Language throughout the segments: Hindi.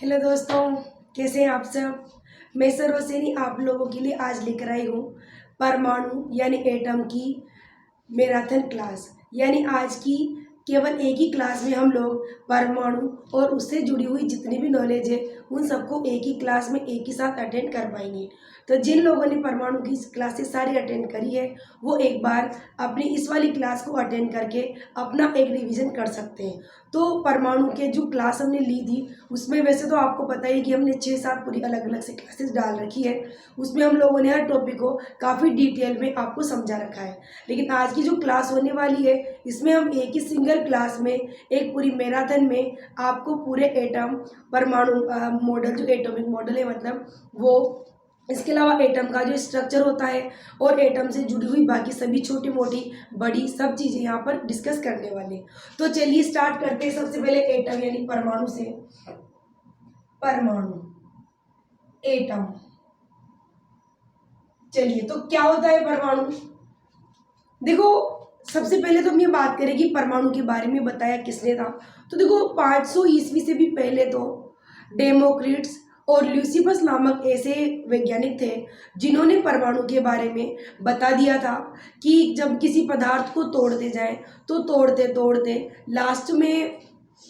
हेलो दोस्तों, कैसे हैं आप सब। मैं सरोजिनी आप लोगों के लिए आज लेकर आई हूँ परमाणु यानी एटम की मैराथन क्लास। यानी आज की केवल एक ही क्लास में हम लोग परमाणु और उससे जुड़ी हुई जितनी भी नॉलेज है उन सबको एक ही क्लास में एक ही साथ अटेंड कर पाएंगे। तो जिन लोगों ने परमाणु की क्लासेस सारी अटेंड करी है वो एक बार अपनी इस वाली क्लास को अटेंड करके अपना एक रिवीजन कर सकते हैं। तो परमाणु के जो क्लास हमने ली थी उसमें वैसे तो आपको पता ही कि हमने 6-7 पूरी अलग अलग से क्लासेस डाल रखी है। उसमें हम लोगों ने हर टॉपिक को काफ़ी डिटेल में आपको समझा रखा है। लेकिन आज की जो क्लास होने वाली है इसमें हम एक ही सिंगल क्लास में एक पूरी मैराथन में आपको पूरे एटम परमाणु मॉडल जो एटॉमिक मॉडल है मतलब वो, इसके अलावा एटम का जो स्ट्रक्चर होता है और एटम से जुड़ी हुई बाकी सभी छोटी मोटी बड़ी सब चीज़ें यहाँ पर डिस्कस करने वाले हैं। तो चलिए स्टार्ट करते हैं। सबसे पहले एटम यानी परमाणु से। परमाणु, एटम। चलिए, तो क्या होता है परमाणु। देखो, सबसे पहले तो हम ये बात करें कि परमाणु के बारे में बताया किसने था। तो देखो, 500 ईस्वी से भी पहले तो डेमोक्रिट्स और ल्यूसिफस नामक ऐसे वैज्ञानिक थे जिन्होंने परमाणु के बारे में बता दिया था कि जब किसी पदार्थ को तोड़ते जाएं तो तोड़ते तोड़ते लास्ट में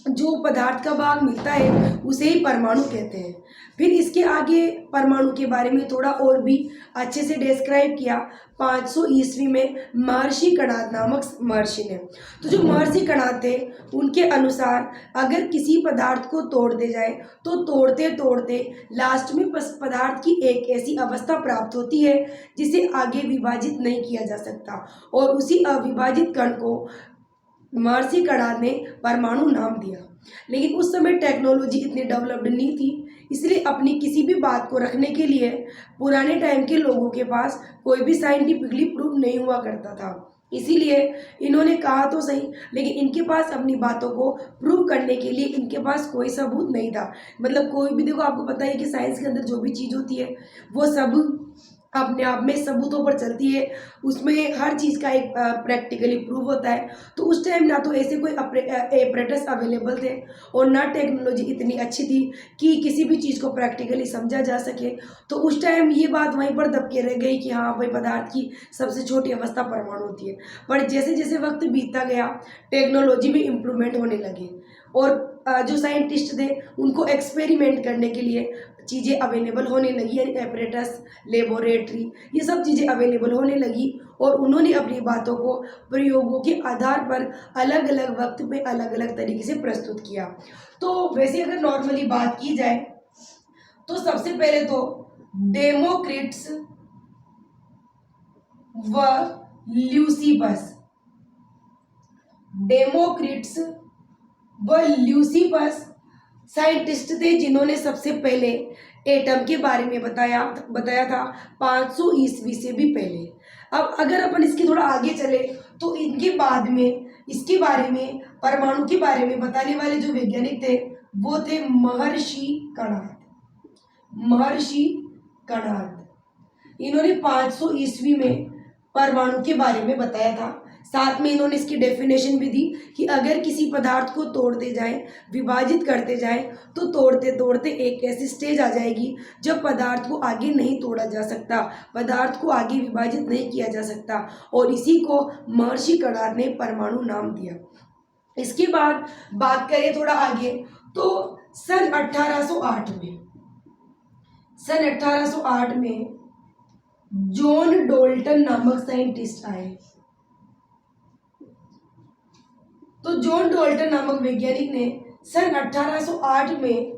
जो पदार्थ का भाग मिलता है उसे ही परमाणु कहते हैं। फिर इसके आगे परमाणु के बारे में थोड़ा और भी अच्छे से डिस्क्राइब किया 500 ईस्वी में महर्षि कणाद नामक महर्षि ने। तो जो महर्षि कणाद थे उनके अनुसार अगर किसी पदार्थ को तोड़ते जाए तो तोड़ते तोड़ते लास्ट में पदार्थ की एक ऐसी अवस्था प्राप्त होती है जिसे आगे विभाजित नहीं किया जा सकता, और उसी अविभाजित कण को महर्षि कणाद ने परमाणु नाम दिया। लेकिन उस समय टेक्नोलॉजी इतनी डेवलप्ड नहीं थी, इसलिए अपनी किसी भी बात को रखने के लिए पुराने टाइम के लोगों के पास कोई भी साइंटिफिकली प्रूफ नहीं हुआ करता था। इसीलिए इन्होंने कहा तो सही, लेकिन इनके पास अपनी बातों को प्रूव करने के लिए इनके पास कोई सबूत नहीं था। मतलब कोई भी, देखो आपको पता है कि साइंस के अंदर जो भी चीज़ होती है वो सब अपने आप में सबूतों पर चलती है। उसमें हर चीज़ का एक प्रैक्टिकली प्रूव होता है। तो उस टाइम ना तो ऐसे कोई एपरेटस अवेलेबल थे और ना टेक्नोलॉजी इतनी अच्छी थी कि किसी भी चीज़ को प्रैक्टिकली समझा जा सके। तो उस टाइम ये बात वहीं पर दब के रह गई कि हाँ भाई, पदार्थ की सबसे छोटी अवस्था परमाणु होती है। पर जैसे जैसे वक्त बीतता गया टेक्नोलॉजी में इम्प्रूवमेंट होने लगे और जो साइंटिस्ट थे उनको एक्सपेरिमेंट करने के लिए चीज़ें अवेलेबल होने लगी, यानी एपरेटस, लेबोरेटरी, ये सब चीज़ें अवेलेबल होने लगी। और उन्होंने अपनी बातों को प्रयोगों के आधार पर अलग अलग वक्त पे अलग अलग तरीके से प्रस्तुत किया। तो वैसे अगर नॉर्मली बात की जाए तो सबसे पहले तो डेमोक्रिट्स व ल्यूसिफस, डेमोक्रिट्स व ल्यूसिफस साइंटिस्ट थे जिन्होंने सबसे पहले एटम के बारे में बताया था 500 ईस्वी से भी पहले। अब अगर अपन इसके थोड़ा आगे चले तो इनके बाद में इसके बारे में, परमाणु के बारे में बताने वाले जो वैज्ञानिक थे वो थे महर्षि कणाद। महर्षि कणाद, इन्होंने 500 ईस्वी में परमाणु के बारे में बताया था। साथ में इन्होंने इसकी डेफिनेशन भी दी कि अगर किसी पदार्थ को तोड़ते जाएं, विभाजित करते जाएं तो तोड़ते तोड़ते एक ऐसी स्टेज आ जाएगी जब पदार्थ को आगे नहीं तोड़ा जा सकता, पदार्थ को आगे विभाजित नहीं किया जा सकता, और इसी को महर्षि कणाद ने परमाणु नाम दिया। इसके बाद बात करें थोड़ा आगे तो सन 1808 में जॉन डोल्टन नामक साइंटिस्ट आए। तो जॉन डोल्टन नामक वैज्ञानिक ने सन 1808 में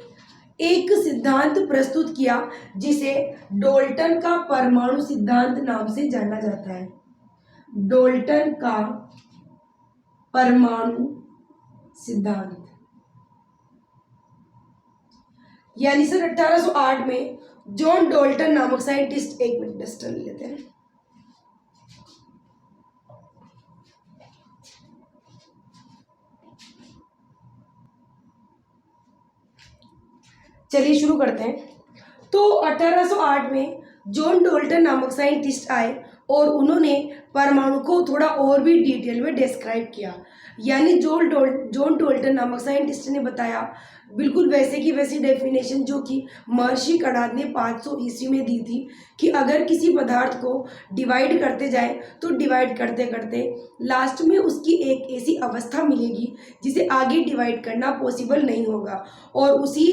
एक सिद्धांत प्रस्तुत किया जिसे डोल्टन का परमाणु सिद्धांत नाम से जाना जाता है। डोल्टन का परमाणु सिद्धांत, यानी सन 1808 में जॉन डोल्टन नामक साइंटिस्ट, एक मिनट डस्टर ले लेते हैं। चलिए शुरू करते हैं। तो 1808 में जॉन डोल्टन नामक साइंटिस्ट आए और उन्होंने परमाणु को थोड़ा और भी डिटेल में डिस्क्राइब किया। यानी जॉन डोल्टन नामक साइंटिस्ट ने बताया बिल्कुल वैसे की वैसी डेफिनेशन जो कि महर्षि कणाद ने 500 ईस्वी में दी थी कि अगर किसी पदार्थ को डिवाइड करते जाए तो डिवाइड करते करते लास्ट में उसकी एक ऐसी अवस्था मिलेगी जिसे आगे डिवाइड करना पॉसिबल नहीं होगा, और उसी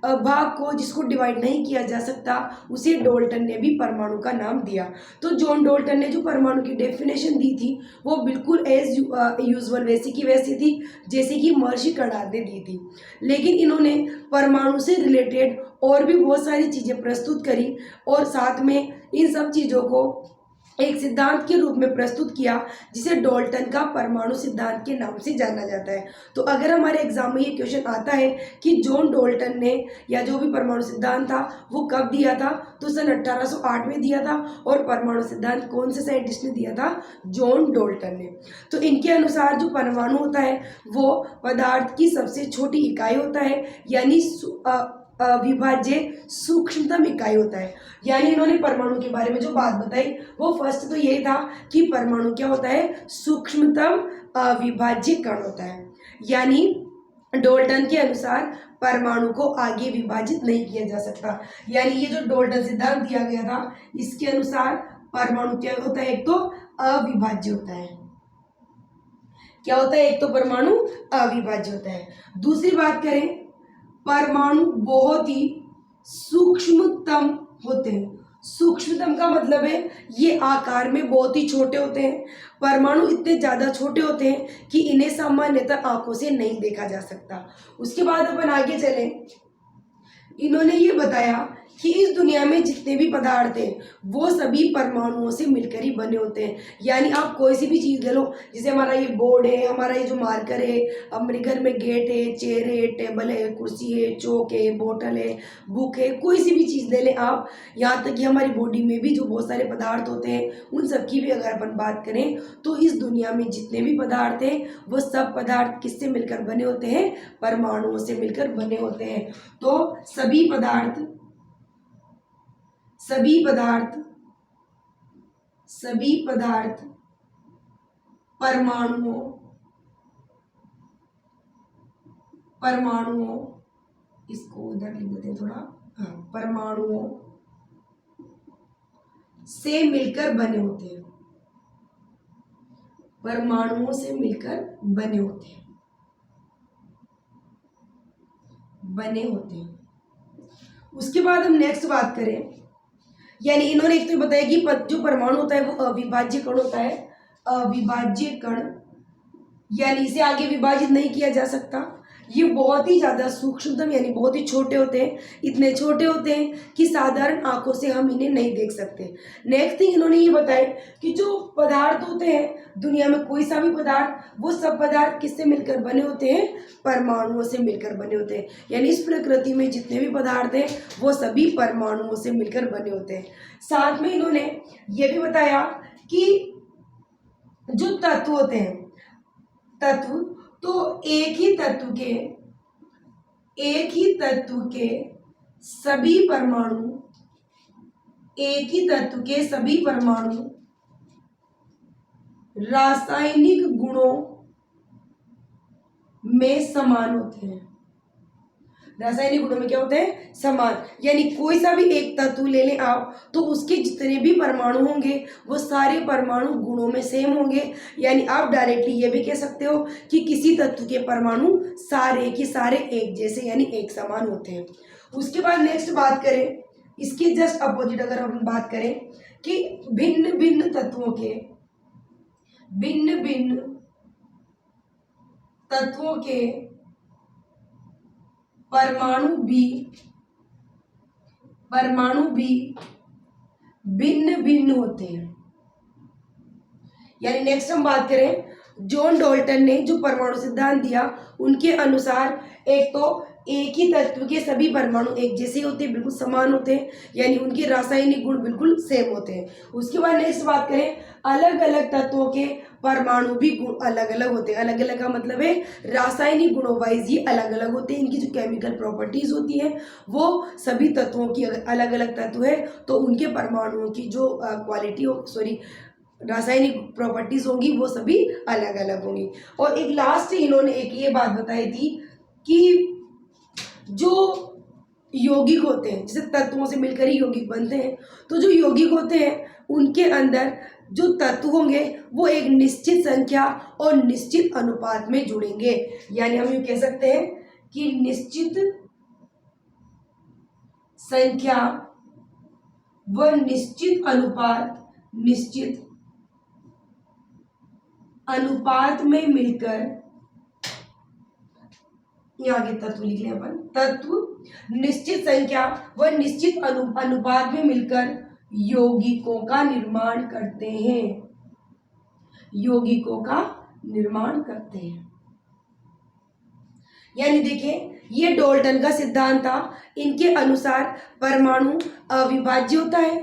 भाग को जिसको डिवाइड नहीं किया जा सकता उसे डोल्टन ने भी परमाणु का नाम दिया। तो जॉन डोल्टन ने जो परमाणु की डेफिनेशन दी थी वो बिल्कुल एज यूजुअल वैसी की वैसी थी जैसे कि महर्षि कणाद ने दी थी, लेकिन इन्होंने परमाणु से रिलेटेड और भी बहुत सारी चीज़ें प्रस्तुत करी और साथ में इन सब चीज़ों को एक सिद्धांत के रूप में प्रस्तुत किया जिसे डोल्टन का परमाणु सिद्धांत के नाम से जाना जाता है। तो अगर हमारे एग्जाम में ये क्वेश्चन आता है कि जॉन डोल्टन ने या जो भी परमाणु सिद्धांत था वो कब दिया था, तो सन 1808 में दिया था, और परमाणु सिद्धांत कौन से साइंटिस्ट ने दिया था, जॉन डोल्टन ने। तो इनके अनुसार जो परमाणु होता है वो पदार्थ की सबसे छोटी इकाई होता है, यानी अविभाज्य सूक्ष्मतम इकाई होता है। यानी इन्होंने परमाणु के बारे में जो बात बताई वो फर्स्ट तो यही था कि परमाणु क्या होता है, सूक्ष्मतम अविभाज्य कण होता है। यानी डोल्टन के अनुसार परमाणु को आगे विभाजित नहीं किया जा सकता। यानी ये जो डोल्टन सिद्धांत दिया गया था इसके अनुसार परमाणु क्या होता है, एक तो अविभाज्य होता है। क्या होता है, एक तो परमाणु अविभाज्य होता है। दूसरी बात करें, परमाणु बहुत ही सूक्ष्मतम होते हैं। सूक्ष्मतम का मतलब है ये आकार में बहुत ही छोटे होते हैं। परमाणु इतने ज़्यादा छोटे होते हैं कि इन्हें सामान्यतः आंखों से नहीं देखा जा सकता। उसके बाद अपन आगे चलें, इन्होंने ये बताया कि इस दुनिया में जितने भी पदार्थ हैं वो सभी परमाणुओं से मिलकर ही बने होते हैं। यानी आप कोई सी भी चीज़ ले लो, जैसे हमारा ये बोर्ड है, हमारा ये जो मार्कर है, अपने घर में गेट है, चेयर है, टेबल है, कुर्सी है, चौक है, बोतल है, बुक है, कोई सी भी चीज़ ले लें आप। यहाँ तक कि हमारी बॉडी में भी जो बहुत सारे पदार्थ होते हैं उन सब की भी अगर अपन बात करें तो इस दुनिया में जितने भी पदार्थ हैं वो सब पदार्थ किससे मिलकर बने होते हैं, परमाणुओं से मिलकर बने होते हैं। तो सभी पदार्थ परमाणुओं इसको उधर लिख देते हैं थोड़ा, हाँ, परमाणुओं से मिलकर बने होते हैं। परमाणुओं से मिलकर बने होते हैं। उसके बाद हम नेक्स्ट बात करें, यानी इन्होंने एक तो बताया कि जो परमाणु होता है वो अविभाज्य कण होता है। अविभाज्य कण यानी इसे आगे विभाजित नहीं किया जा सकता। ये बहुत ही ज़्यादा सूक्ष्मतम यानी बहुत ही छोटे होते हैं। इतने छोटे होते हैं कि साधारण आंखों से हम इन्हें नहीं देख सकते। नेक्स्ट थिंग इन्होंने ये बताया कि जो पदार्थ होते हैं दुनिया में, कोई सा भी पदार्थ, वो सब पदार्थ किससे मिलकर बने होते हैं, परमाणुओं से मिलकर बने होते हैं। यानी इस प्रकृति में जितने भी पदार्थ हैं वो सभी परमाणुओं से मिलकर बने होते हैं। साथ में इन्होंने ये भी बताया कि जो तत्व होते हैं, तत्व तो एक ही तत्व के सभी परमाणु रासायनिक गुणों में समान होते हैं। रासायनिक गुणों में क्या होते हैं, समान। यानी कोई सा भी एक तत्व ले लें आप तो उसके जितने भी परमाणु होंगे वो सारे परमाणु गुणों में सेम होंगे। यानी आप डायरेक्टली ये भी कह सकते हो कि किसी तत्व के परमाणु सारे के सारे एक जैसे यानी एक समान होते हैं। उसके बाद नेक्स्ट बात करें, इसके जस्ट अपोजिट अगर हम बात करें कि भिन्न भिन्न तत्वों के परमाणु भी भिन्न भिन्न होते हैं। यानी नेक्स्ट हम बात करें, जॉन डोल्टन ने जो परमाणु सिद्धांत दिया उनके अनुसार एक तो एक ही तत्व के सभी परमाणु एक जैसे होते हैं, बिल्कुल समान होते हैं, यानी उनके रासायनिक गुण बिल्कुल सेम होते हैं। उसके बाद नेक्स्ट बात करें, अलग अलग तत्वों के परमाणु भी गुण अलग अलग होते हैं। अलग अलग का मतलब है रासायनिक गुणों वाइज ये अलग अलग होते हैं। इनकी जो केमिकल प्रॉपर्टीज होती है वो सभी तत्वों की, अगर अलग अलग तत्व है तो उनके परमाणुओं की जो क्वालिटी हो, सॉरी, रासायनिक प्रॉपर्टीज होंगी वो सभी अलग अलग होंगी। और एक लास्ट इन्होंने एक ये बात बताई थी कि जो यौगिक होते हैं, जैसे तत्वों से मिलकर ही यौगिक बनते हैं, तो जो यौगिक होते हैं उनके अंदर जो तत्व होंगे वो एक निश्चित संख्या और निश्चित अनुपात में जुड़ेंगे। यानी हम ये कह सकते हैं कि निश्चित संख्या व निश्चित अनुपात में मिलकर, यहाँ के तत्व लिख लें अपन, तत्व निश्चित संख्या व निश्चित अनुपात में मिलकर यौगिकों का निर्माण करते हैं। यौगिकों का निर्माण करते हैं। यानी देखिए ये डाल्टन का सिद्धांत था। इनके अनुसार परमाणु अविभाज्य होता है,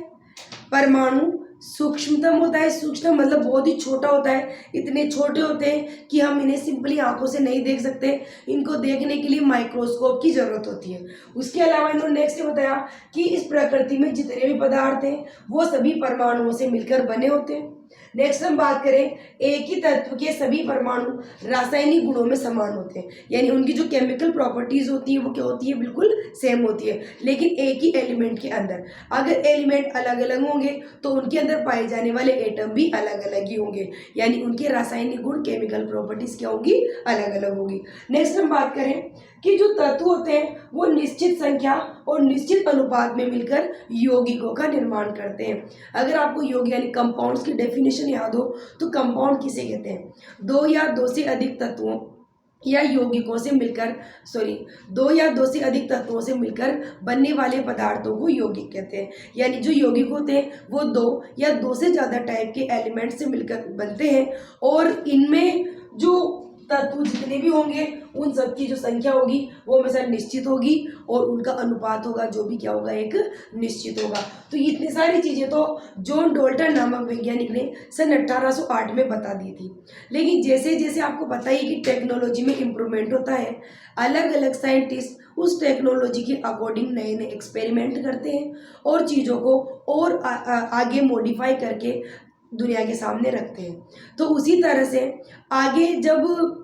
परमाणु सूक्ष्मतम होता है। सूक्ष्म मतलब बहुत ही छोटा होता है। इतने छोटे होते हैं कि हम इन्हें सिंपली आंखों से नहीं देख सकते, इनको देखने के लिए माइक्रोस्कोप की जरूरत होती है। उसके अलावा इन्होंने नेक्स्ट बताया कि इस प्रकृति में जितने भी पदार्थ हैं वो सभी परमाणुओं से मिलकर बने होते हैं। नेक्स्ट हम बात करें, एक ही तत्व के सभी परमाणु रासायनिक गुणों में समान होते हैं। यानी उनकी जो केमिकल प्रॉपर्टीज होती है वो क्या होती है, बिल्कुल सेम होती है, लेकिन एक ही एलिमेंट के अंदर। अगर एलिमेंट अलग अलग होंगे तो उनके अंदर पाए जाने वाले एटम भी अलग अलग ही होंगे। यानी उनके रासायनिक गुण, केमिकल प्रॉपर्टीज क्या होगी, अलग अलग होगी। नेक्स्ट हम बात करें कि जो तत्व होते हैं वो निश्चित संख्या और निश्चित अनुपात में मिलकर यौगिकों का निर्माण करते हैं। अगर आपको यौगिक यानी कंपाउंड्स की डेफिनेशन याद हो तो कंपाउंड किसे कहते हैं, दो या दो से अधिक तत्वों या यौगिकों से मिलकर, दो या दो से अधिक तत्वों से मिलकर बनने वाले पदार्थों को यौगिक कहते हैं। यानी जो यौगिक होते हैं वो दो या दो से ज़्यादा टाइप के एलिमेंट से मिलकर बनते हैं और इनमें जो तत्व जितने भी होंगे उन सब की जो संख्या होगी वो हमेशा निश्चित होगी और उनका अनुपात होगा जो भी क्या होगा, एक निश्चित होगा। तो इतनी सारी चीज़ें तो जॉन डाल्टन नामक वैज्ञानिक ने सन 1808 में बता दी थी। लेकिन जैसे जैसे आपको पता ही कि टेक्नोलॉजी में इम्प्रूवमेंट होता है, अलग अलग साइंटिस्ट उस टेक्नोलॉजी के अकॉर्डिंग नए नए एक्सपेरिमेंट करते हैं और चीज़ों को और आगे मॉडिफाई करके दुनिया के सामने रखते हैं। तो उसी तरह से आगे जब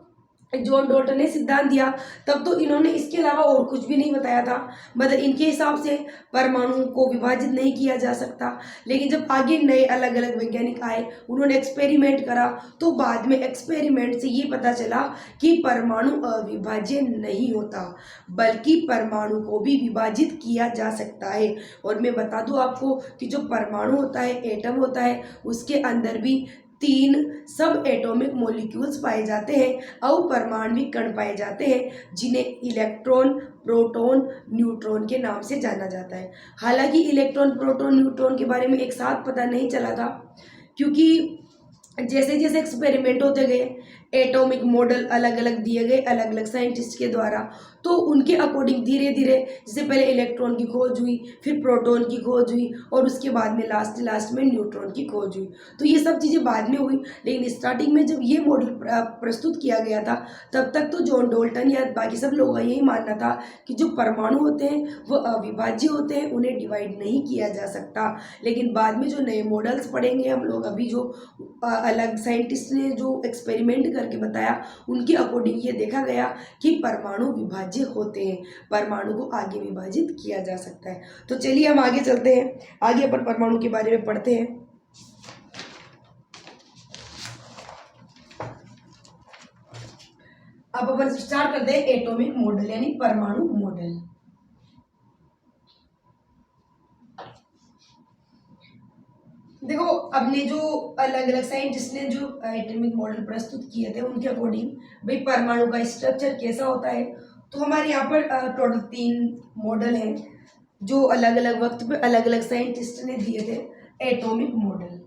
जॉन डाल्टन ने सिद्धांत दिया तब तो इन्होंने इसके अलावा और कुछ भी नहीं बताया था। मतलब इनके हिसाब से परमाणु को विभाजित नहीं किया जा सकता। लेकिन जब आगे नए अलग अलग वैज्ञानिक आए, उन्होंने एक्सपेरिमेंट करा, तो बाद में एक्सपेरिमेंट से ये पता चला कि परमाणु अविभाज्य नहीं होता, बल्कि परमाणु को भी विभाजित किया जा सकता है। और मैं बता दूं आपको कि जो परमाणु होता है, एटम होता है, उसके अंदर भी 3 सब एटॉमिक मॉलिक्यूल्स पाए जाते हैं, अपरमाणविक कण पाए जाते हैं, जिन्हें इलेक्ट्रॉन, प्रोटॉन, न्यूट्रॉन के नाम से जाना जाता है। हालांकि इलेक्ट्रॉन, प्रोटॉन, न्यूट्रॉन के बारे में एक साथ पता नहीं चला था, क्योंकि जैसे जैसे एक्सपेरिमेंट होते गए, एटॉमिक मॉडल अलग अलग दिए गए अलग अलग साइंटिस्ट के द्वारा, तो उनके अकॉर्डिंग धीरे धीरे, जैसे पहले इलेक्ट्रॉन की खोज हुई, फिर प्रोटॉन की खोज हुई और उसके बाद में लास्ट में न्यूट्रॉन की खोज हुई। तो ये सब चीज़ें बाद में हुई, लेकिन स्टार्टिंग में जब ये मॉडल प्रस्तुत किया गया था तब तक तो जॉन डाल्टन या बाकी सब लोगों का यही मानना था कि जो परमाणु होते हैं वो अविभाज्य होते हैं, उन्हें डिवाइड नहीं किया जा सकता। लेकिन बाद में जो नए मॉडल्स पढ़ेंगे हम लोग, अभी जो अलग साइंटिस्ट ने जो एक्सपेरिमेंट करके बताया, उनके अकॉर्डिंग ये देखा गया कि परमाणु विभाज्य होते हैं, परमाणु को आगे विभाजित किया जा सकता है। तो चलिए हम आगे चलते हैं, आगे अपन परमाणु के बारे में पढ़ते हैं। अब अपन स्टार्ट करते हैं एटॉमिक मॉडल यानी परमाणु मॉडल। देखो, अपने जो अलग अलग साइंटिस्ट ने जो एटॉमिक मॉडल प्रस्तुत किए थे उनके अकॉर्डिंग भाई परमाणु का स्ट्रक्चर कैसा होता है, तो हमारे यहाँ पर टोटल 3 मॉडल हैं जो अलग अलग वक्त पे अलग अलग साइंटिस्ट ने दिए थे। एटॉमिक मॉडल,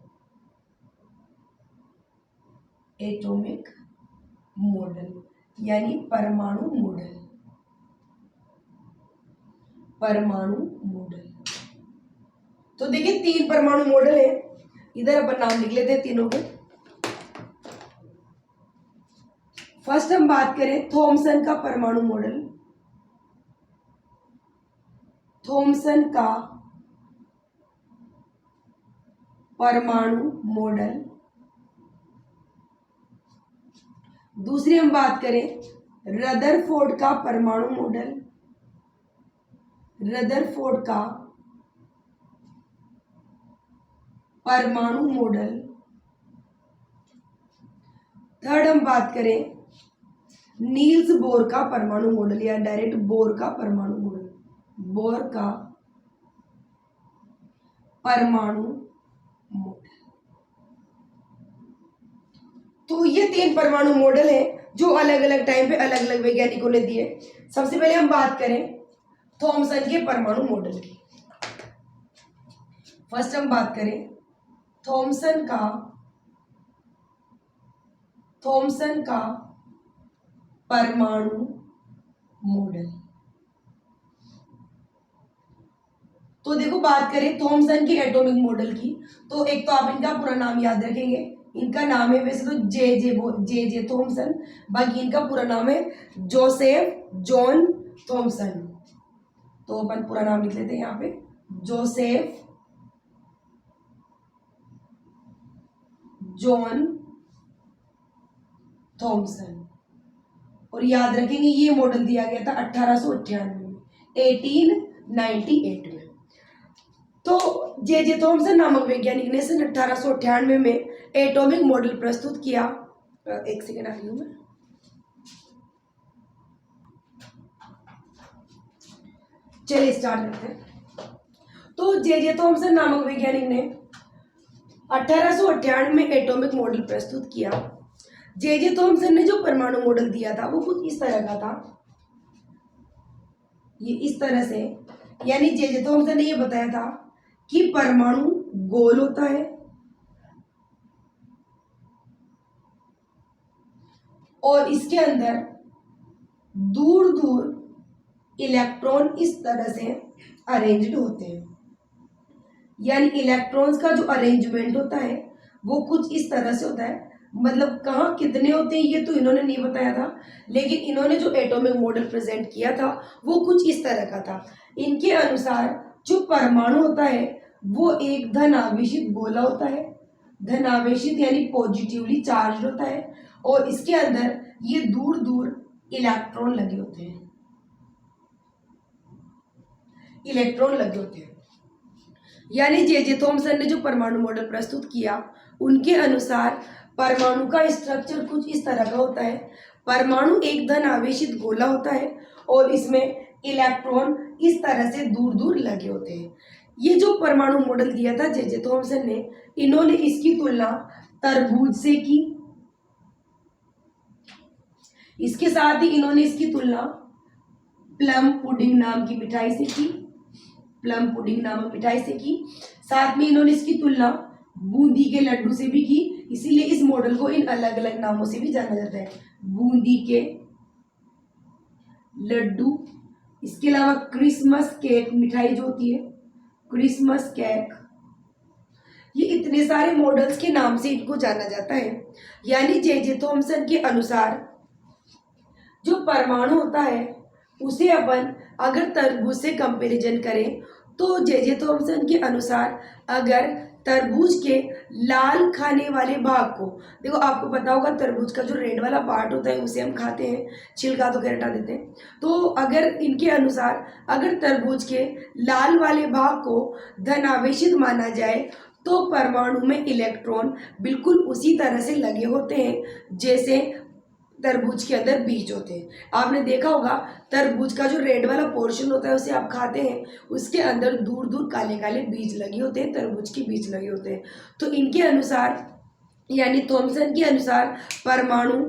एटॉमिक मॉडल यानी परमाणु मॉडल, परमाणु मॉडल। तो देखिए 3 परमाणु मॉडल है, इधर अपन नाम लिख लेते हैं तीनों के। फर्स्ट हम बात करें थॉमसन का परमाणु मॉडल। थॉमसन का परमाणु मॉडल। दूसरी हम बात करें रदरफोर्ड का परमाणु मॉडल। रदरफोर्ड का परमाणु मॉडल। थर्ड हम बात करें नील्स बोर का परमाणु मॉडल या डायरेक्ट बोर का परमाणु मॉडल। बोर का परमाणु मॉडल। तो ये 3 परमाणु मॉडल हैं जो अलग अलग टाइम पे अलग अलग वैज्ञानिकों ने दिए। सबसे पहले हम बात करें थॉमसन के परमाणु मॉडल की। फर्स्ट हम बात करें थॉमसन का परमाणु मॉडल। तो देखो, बात करें थॉमसन के एटॉमिक मॉडल की, तो एक तो आप इनका पूरा नाम याद रखेंगे। इनका नाम है वैसे तो जे थॉमसन, बाकी इनका पूरा नाम है जोसेफ जॉन थॉमसन। तो अपन पूरा नाम लिख लेते हैं यहाँ पे, जोसेफ जॉन थॉमसन। और याद रखेंगे ये मॉडल दिया गया था 1898 में, 1898 में। तो जे थॉमसन नामक वैज्ञानिक ने सन 1898 में एटॉमिक मॉडल प्रस्तुत किया। एक सेकेंड आ रही हूं मैं। चलिए स्टार्ट करते हैं। तो जे थॉमसन नामक वैज्ञानिक ने 1898 में एटॉमिक मॉडल प्रस्तुत किया। जे थॉमसन ने जो परमाणु मॉडल दिया था वो कुछ इस तरह का था, ये इस तरह से। यानी जे थॉमसन ने ये बताया था कि परमाणु गोल होता है और इसके अंदर दूर दूर इलेक्ट्रॉन इस तरह से अरेंज्ड होते हैं। यानी इलेक्ट्रॉन्स का जो अरेंजमेंट होता है वो कुछ इस तरह से होता है। मतलब कहाँ कितने होते हैं ये तो इन्होंने नहीं बताया था, लेकिन इन्होंने जो एटॉमिक मॉडल प्रेजेंट किया था वो कुछ इस तरह का था। इनके अनुसार जो परमाणु होता है वो एक धन आवेशित गोला होता है, धन आवेशित यानी पॉजिटिवली चार्ज होता है, और इसके अंदर ये दूर दूर इलेक्ट्रॉन लगे होते हैं, इलेक्ट्रॉन लगे होते हैं। यानी जे थॉमसन ने जो परमाणु मॉडल प्रस्तुत किया उनके अनुसार परमाणु का स्ट्रक्चर कुछ इस तरह का होता है। परमाणु एक धन आवेशित गोला होता है और इसमें इलेक्ट्रॉन इस तरह से दूर दूर लगे होते हैं। ये जो परमाणु मॉडल दिया था जे थॉमसन ने, इन्होंने इसकी तुलना तरबूज से की। इसके साथ ही इन्होंने इसकी तुलना प्लम पुडिंग नाम की मिठाई से की, प्लम पुडिंग नामक मिठाई से की। साथ में इन्होंने इसकी तुलना बूंदी के लड्डू से भी की, इसीलिए इस मॉडल को इन अलग अलग नामों से भी जाना जाता है, बूंदी के लड्डू। इसके अलावा क्रिसमस केक मिठाई जो होती है, क्रिसमस केक। ये इतने सारे मॉडल्स के नाम से इनको जाना जाता है। यानी जे थॉमसन के अनुसार जो परमाणु होता है उसे अपन अगर तरबूज से कंपैरिजन करें तो जे थॉमसन के अनुसार अगर तरबूज के लाल खाने वाले भाग को, देखो आपको पता होगा तरबूज का जो रेड वाला पार्ट होता है उसे हम खाते हैं, छिलका तो हटा देते हैं। तो अगर इनके अनुसार अगर तरबूज के लाल वाले भाग को धन आवेशित माना जाए तो परमाणु में इलेक्ट्रॉन बिल्कुल उसी तरह से लगे होते हैं जैसे तरबूज के अंदर बीज होते हैं। आपने देखा होगा तरबूज का जो रेड वाला पोर्शन होता है उसे आप खाते हैं, उसके अंदर दूर दूर काले काले बीज लगे होते हैं, तरबूज के बीज लगे होते हैं। तो इनके अनुसार यानी थॉमसन के अनुसार परमाणु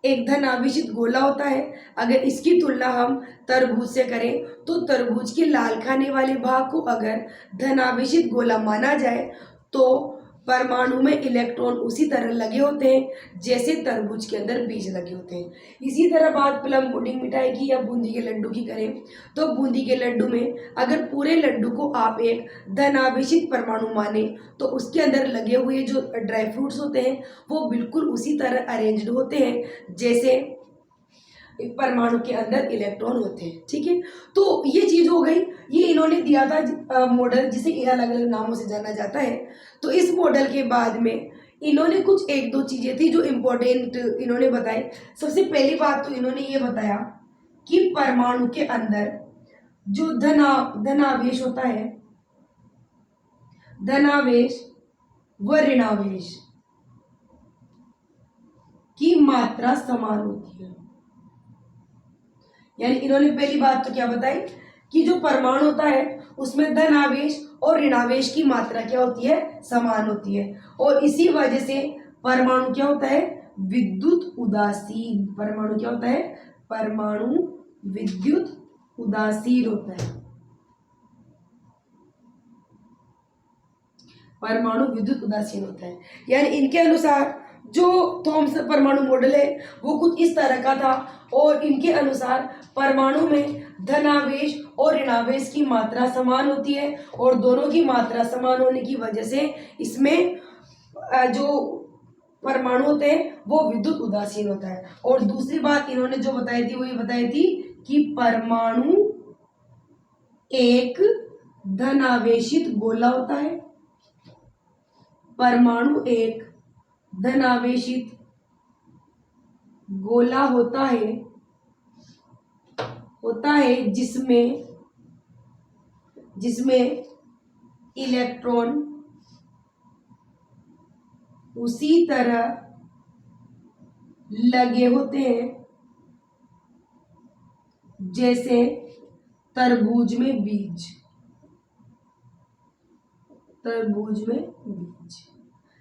एक धन आवेशित गोला होता है। अगर इसकी तुलना हम तरबूज से करें तो तरबूज के लाल खाने वाले भाग को अगर धन आवेशित गोला माना जाए तो परमाणु में इलेक्ट्रॉन उसी तरह लगे होते हैं जैसे तरबूज के अंदर बीज लगे होते हैं। इसी तरह बात प्लम पुडिंग मिठाई की या बूंदी के लड्डू की करें तो बूंदी के लड्डू में अगर पूरे लड्डू को आप एक धन आवेशित परमाणु माने तो उसके अंदर लगे हुए जो ड्राई फ्रूट्स होते हैं वो बिल्कुल उसी तरह अरेंज्ड होते हैं जैसे एक परमाणु के अंदर इलेक्ट्रॉन होते हैं। ठीक है, तो ये चीज हो गई। ये इन्होंने दिया था मॉडल, जिसे अलग अलग नामों से जाना जाता है। तो इस मॉडल के बाद में इन्होंने कुछ एक दो चीजें थी जो इम्पोर्टेंट इन्होंने बताई। सबसे पहली बात तो इन्होंने ये बताया कि परमाणु के अंदर जो धनावेश होता है, धनावेश व ऋणावेश की मात्रा समान होती है। यानी इन्होंने पहली बात तो क्या बताई कि जो परमाणु होता है उसमें धनावेश और ऋणावेश की मात्रा क्या होती है, समान होती है। और इसी वजह से परमाणु क्या होता है, विद्युत उदासीन। परमाणु क्या होता है, परमाणु विद्युत उदासीन होता है। परमाणु विद्युत उदासीन होता है। यानी इनके अनुसार जो थॉमसन परमाणु मॉडल है वो कुछ इस तरह का था, और इनके अनुसार परमाणु में धनावेश और ऋणावेश की मात्रा समान होती है, और दोनों की मात्रा समान होने की वजह से इसमें जो परमाणु होते हैं वो विद्युत उदासीन होता है। और दूसरी बात इन्होंने जो बताई थी वो ये बताई थी कि परमाणु एक धनावेशित गोला होता है। परमाणु एक धनावेशित गोला होता है जिसमें इलेक्ट्रॉन उसी तरह लगे होते हैं जैसे तरबूज में बीज।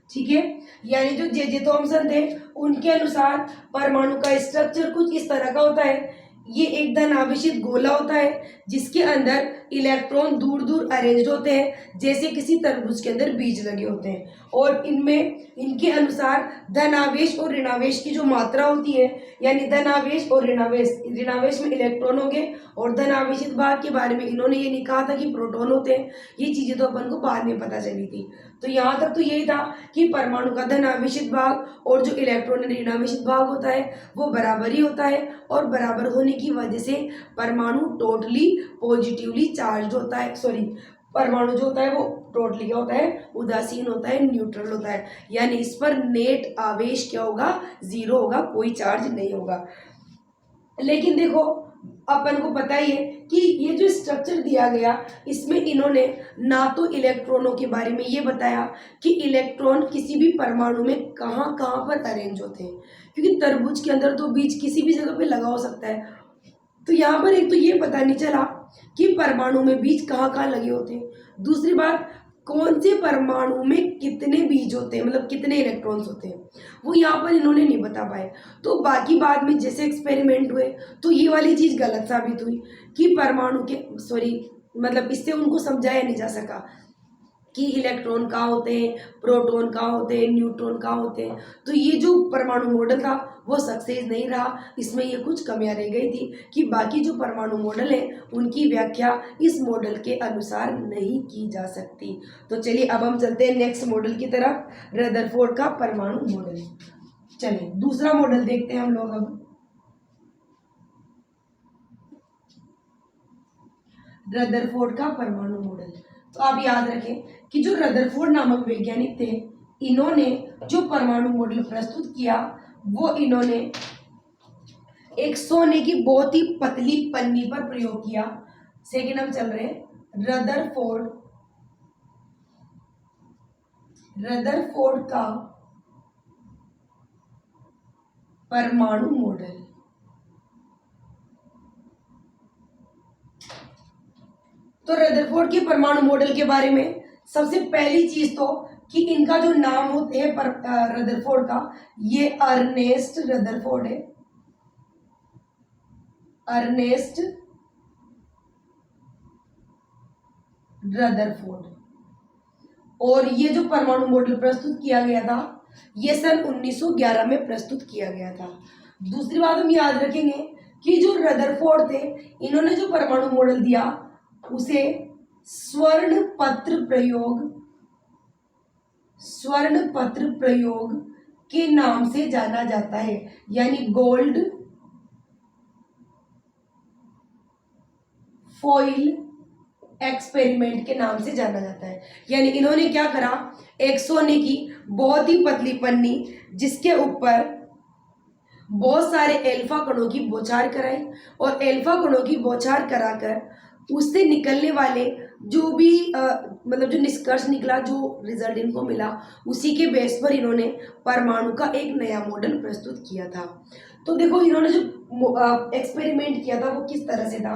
ठीक है, यानी जो जे थॉमसन थे उनके अनुसार परमाणु का स्ट्रक्चर कुछ इस तरह का होता है। ये एक धनावेशित गोला होता है जिसके अंदर इलेक्ट्रॉन दूर दूर अरेंज्ड होते हैं जैसे किसी तरबूज के अंदर बीज लगे होते हैं। और इनमें इनके अनुसार धनावेश और ऋणावेश की जो मात्रा होती है, यानी धनावेश और ऋणावेश में इलेक्ट्रॉन होंगे, और धनावेशित भाग के बारे में इन्होंने ये नहीं कहा था कि प्रोटॉन होते हैं। ये चीजें तो अपन को बाद में पता चली थी। तो यहाँ तक तो यही था कि परमाणु का धनावेशित भाग और जो इलेक्ट्रॉन ऋणावेशित भाग होता है वो बराबर ही होता है, और बराबर होने की वजह से परमाणु टोटली पॉजिटिवली चार्ज होता है। परमाणु जो होता है वो टोटली क्या होता है, उदासीन होता है, न्यूट्रल होता है। यानी इस पर नेट आवेश क्या होगा, जीरो होगा, कोई चार्ज नहीं होगा। लेकिन देखो अपन को पता ही है कि ये जो स्ट्रक्चर दिया गया इसमें इन्होंने ना तो इलेक्ट्रॉनों के बारे में ये बताया कि इलेक्ट्रॉन किसी भी परमाणु में कहाँ कहाँ पर अरेंज होते हैं, क्योंकि तरबूज के अंदर तो बीज किसी भी जगह पे लगा हो सकता है। तो यहाँ पर एक तो ये पता नहीं चला कि परमाणु में बीज कहाँ कहाँ लगे होते हैं। दूसरी बात, कौन से परमाणु में कितने बीज होते हैं, मतलब कितने इलेक्ट्रॉन्स होते हैं, वो यहाँ पर इन्होंने नहीं बता पाए। तो बाकी बाद में जैसे एक्सपेरिमेंट हुए तो ये वाली चीज गलत साबित हुई कि परमाणु के मतलब इससे उनको समझाया नहीं जा सका कि इलेक्ट्रॉन कहाँ होते हैं, प्रोटॉन कहाँ होते हैं, न्यूट्रॉन कहाँ होते हैं। तो ये जो परमाणु मॉडल था वो सक्सेस नहीं रहा, इसमें ये कुछ कमियां रह गई थी कि बाकी जो परमाणु मॉडल है उनकी व्याख्या इस मॉडल के अनुसार नहीं की जा सकती। तो चलिए अब हम चलते हैं नेक्स्ट मॉडल की तरफ, रदरफोर्ड का परमाणु मॉडल। चलिए दूसरा मॉडल देखते हैं हम लोग अब। रदरफोर्ड का परमाणु मॉडल। तो आप याद रखें कि जो रदरफोर्ड नामक वैज्ञानिक थे, इन्होंने जो परमाणु मॉडल प्रस्तुत किया वो इन्होंने एक सोने की बहुत ही पतली पन्नी पर प्रयोग किया। सेकेंड हम चल रहे हैं रदरफोर्ड का परमाणु मॉडल। तो रदरफोर्ड के परमाणु मॉडल के बारे में सबसे पहली चीज तो कि इनका जो नाम होते हैं रदरफोर्ड का, ये अर्नेस्ट रदरफोर्ड है। Ernest Rutherford. और ये जो परमाणु मॉडल प्रस्तुत किया गया था ये सन 1911 में प्रस्तुत किया गया था। दूसरी बात हम याद रखेंगे कि जो रदरफोर्ड थे इन्होंने जो परमाणु मॉडल दिया उसे स्वर्ण पत्र प्रयोग के नाम से जाना जाता है, यानी गोल्ड फॉइल एक्सपेरिमेंट के नाम से जाना जाता है। यानी इन्होंने क्या करा, एक सोने की बहुत ही पतली पन्नी जिसके ऊपर बहुत सारे एल्फा कणों की बौछार कराई, और एल्फा कणों की बौछार कराकर उससे निकलने वाले जो भी मतलब जो निष्कर्ष निकला, जो रिजल्ट इनको मिला, उसी के बेस पर इन्होंने परमाणु का एक नया मॉडल प्रस्तुत किया था। तो देखो इन्होंने जो एक्सपेरिमेंट किया था वो किस तरह से था,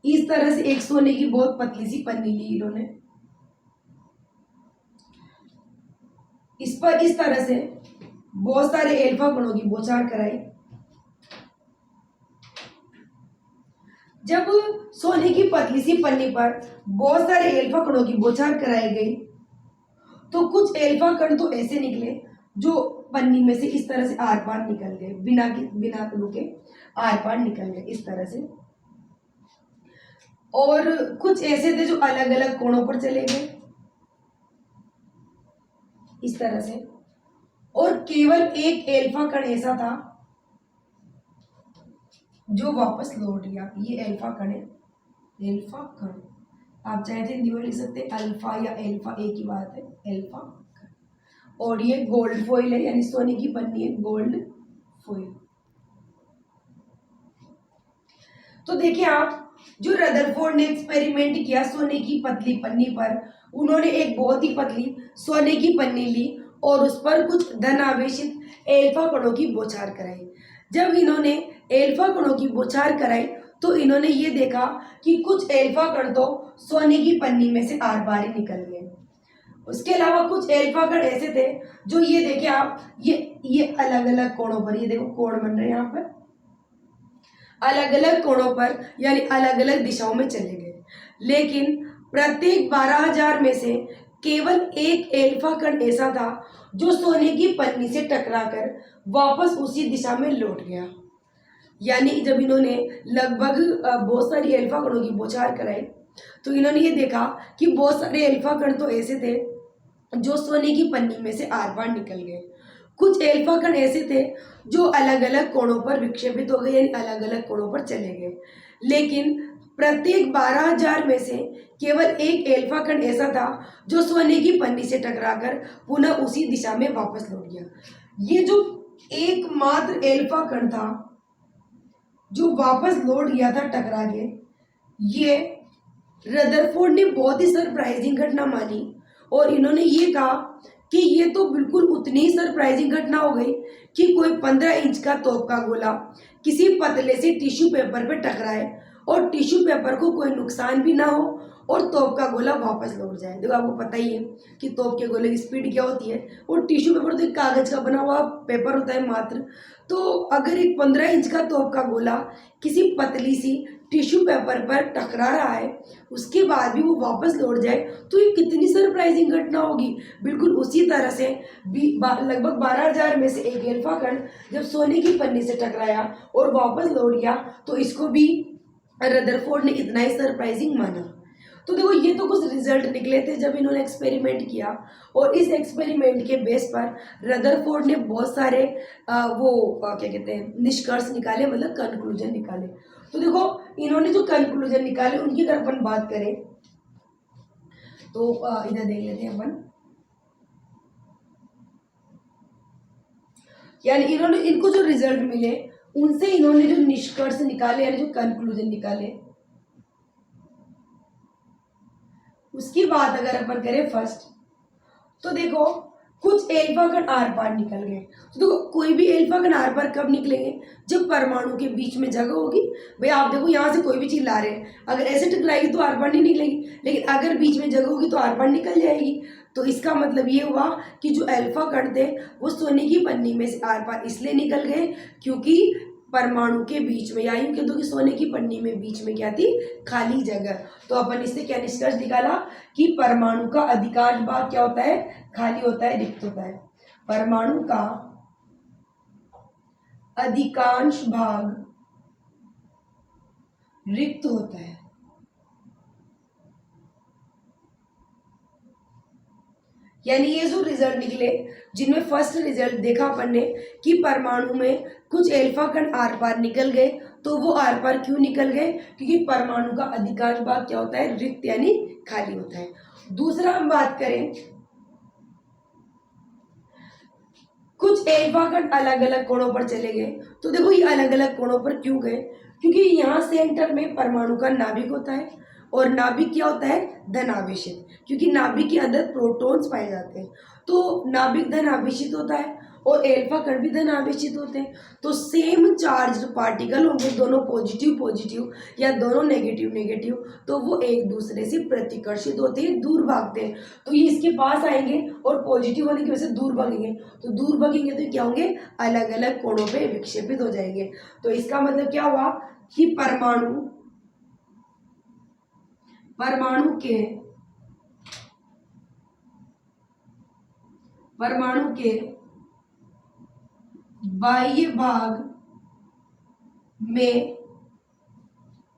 इस तरह से एक सोने की बहुत पतली सी पन्नी ली इन्होंने, इस पर इस तरह से बहुत सारे एल्फा कणों की बौछार कराई। जब सोने की पतली सी पन्नी पर बहुत सारे एल्फा कणों की बौछार कराई गई तो कुछ एल्फा कण तो ऐसे निकले जो पन्नी में से इस तरह से आर पार निकल गए, बिना रुके आर पार निकल गए इस तरह से, और कुछ ऐसे थे जो अलग अलग कोणों पर चले गए इस तरह से, और केवल एक एल्फा कण ऐसा था जो वापस लौट गया। ये एल्फा कण है, एल्फा कण, आप चाहे तो हिंदी में लिख सकते हैं अल्फा या एल्फा, एक ही बात है, एल्फा कण। और ये गोल्ड फॉइल है, यानी सोने की पन्नी है, गोल्ड फॉइल। तो देखिए आप, जो रदरफोर्ड ने एक्सपेरिमेंट किया सोने की पतली पन्नी पर, उन्होंने एक बहुत ही पतली सोने की पन्नी ली और उस पर कुछ धन आवेशित एल्फा कणों की बौछार कराई। जब इन्होंने एल्फा कणों की बौछार कराई तो इन्होंने ये देखा कि कुछ एल्फा कण तो सोने की पन्नी में से आर पार ही निकल गए। उसके अलावा कुछ एल्फा कण ऐसे थे जो, ये देखिए आप, ये अलग अलग कोणों पर, ये देखो कोण बन रहे हैं यहाँ पर, अलग अलग कोणों पर यानी अलग अलग दिशाओं में चले गए। लेकिन प्रत्येक 12,000 में से केवल एक एल्फा कण ऐसा था जो सोने की पन्नी से टकराकर वापस उसी दिशा में लौट गया। यानी जब इन्होंने लगभग बहुत सारी एल्फा कणों की बौछार कराई तो इन्होंने ये देखा कि बहुत सारे एल्फा कण तो ऐसे थे जो सोने की पन्नी में से आर पार निकल गए। कुछ एल्फा कण ऐसे थे जो अलग अलग कोणों पर विक्षेपित हो गए, यानी अलग अलग कोणों पर चले गए। लेकिन प्रत्येक 12,000 में से केवल एक एल्फा कण ऐसा था जो सोने की पन्नी से टकराकर पुनः उसी दिशा में वापस लौट गया। ये जो एकमात्र एल्फा कण था जो वापस लौट गया था टकरा के, ये रदरफोर्ड ने बहुत ही सरप्राइजिंग घटना मानी, और इन्होंने ये कहा कि ये तो बिल्कुल उतनी ही सरप्राइजिंग घटना हो गई कि कोई 15 इंच का तोप का गोला किसी पतले से टिश्यू पेपर पर टकराए और टिश्यू पेपर को कोई नुकसान भी ना हो और तोप का गोला वापस लौट जाए। देखो आपको पता ही है कि तोप के गोले की स्पीड क्या होती है, और टिश्यू पेपर तो एक कागज का बना हुआ पेपर होता है मात्र। तो अगर एक 15 इंच का तोप का गोला किसी पतली सी टिश्यू पेपर पर टकरा रहा है, उसके बाद भी वो वापस लौट जाए, तो ये कितनी सरप्राइजिंग घटना होगी। बिल्कुल उसी तरह से लगभग 12,000 में से एक एल्फा कण जब सोने की पन्नी से टकराया और वापस लौट गया तो इसको भी रदरफोर्ड ने इतना ही सरप्राइजिंग माना। तो देखो ये तो कुछ रिजल्ट निकले थे जब इन्होंने एक्सपेरिमेंट किया, और इस एक्सपेरिमेंट के बेस पर रदरफोर्ड ने बहुत सारे क्या कहते हैं निष्कर्ष निकाले, मतलब कंक्लूजन निकाले। तो देखो इन्होंने जो कंक्लूजन निकाले उनकी अगर अपन बात करें तो इधर देख लेते हैं अपन, यानी इन्होंने इनको जो रिजल्ट मिले उनसे इन्होंने जो निष्कर्ष निकाले यानी जो कंक्लूजन निकाले, उसकी बात अगर अपन करें फर्स्ट, तो देखो कुछ एल्फा कण आर पार निकल गए। तो देखो कोई भी एल्फा कण आर पार कब निकलेंगे, जब परमाणु के बीच में जगह होगी। भाई आप देखो यहाँ से कोई भी चीज ला रहे हैं, अगर ऐसे टकराएगी तो आर पार नहीं निकलेगी, लेकिन अगर बीच में जगह होगी तो आर पार निकल जाएगी। तो इसका मतलब ये हुआ कि जो एल्फा कण थे वो सोने की पन्नी में से आर पार इसलिए निकल गए क्योंकि परमाणु के बीच में, या यूं कह दो कि सोने की पन्नी में बीच में क्या थी, खाली जगह। तो अपन इससे क्या निष्कर्ष निकाला कि परमाणु का अधिकांश भाग क्या होता है, खाली होता है, रिक्त होता है। परमाणु का अधिकांश भाग रिक्त होता है। यानी ये जो रिजल्ट निकले, जिनमें फर्स्ट रिजल्ट देखा अपन ने कि परमाणु में कुछ एल्फा कण आर पार निकल गए, तो वो आर पार क्यों निकल गए? क्योंकि परमाणु का अधिकांश भाग क्या होता है? रिक्त यानी खाली होता है। दूसरा हम बात करें, कुछ एल्फा कण अलग अलग कोणों पर चले गए, तो देखो ये अलग अलग कोणों पर क्यों गए? क्योंकि यहाँ सेंटर में परमाणु का नाभिक होता है, और नाभिक क्या होता है? धन आवेशित, क्योंकि नाभिक के अंदर प्रोटॉन्स पाए जाते हैं, तो नाभिक धन आवेशित होता है और एल्फा कण भी धन आवेशित होते हैं। तो सेम चार्ज पार्टिकल होंगे, दोनों पॉजिटिव पॉजिटिव या दोनों नेगेटिव नेगेटिव, तो वो एक दूसरे से प्रतिकर्षित होते हैं, दूर भागते हैं। तो ये इसके पास आएंगे और पॉजिटिव होने की वजह से दूर भागेंगे, तो दूर भागेंगे तो क्या होंगे? अलग अलग कोणों पे विक्षेपित हो जाएंगे। तो इसका मतलब क्या हुआ कि परमाणु के बाह्य भाग में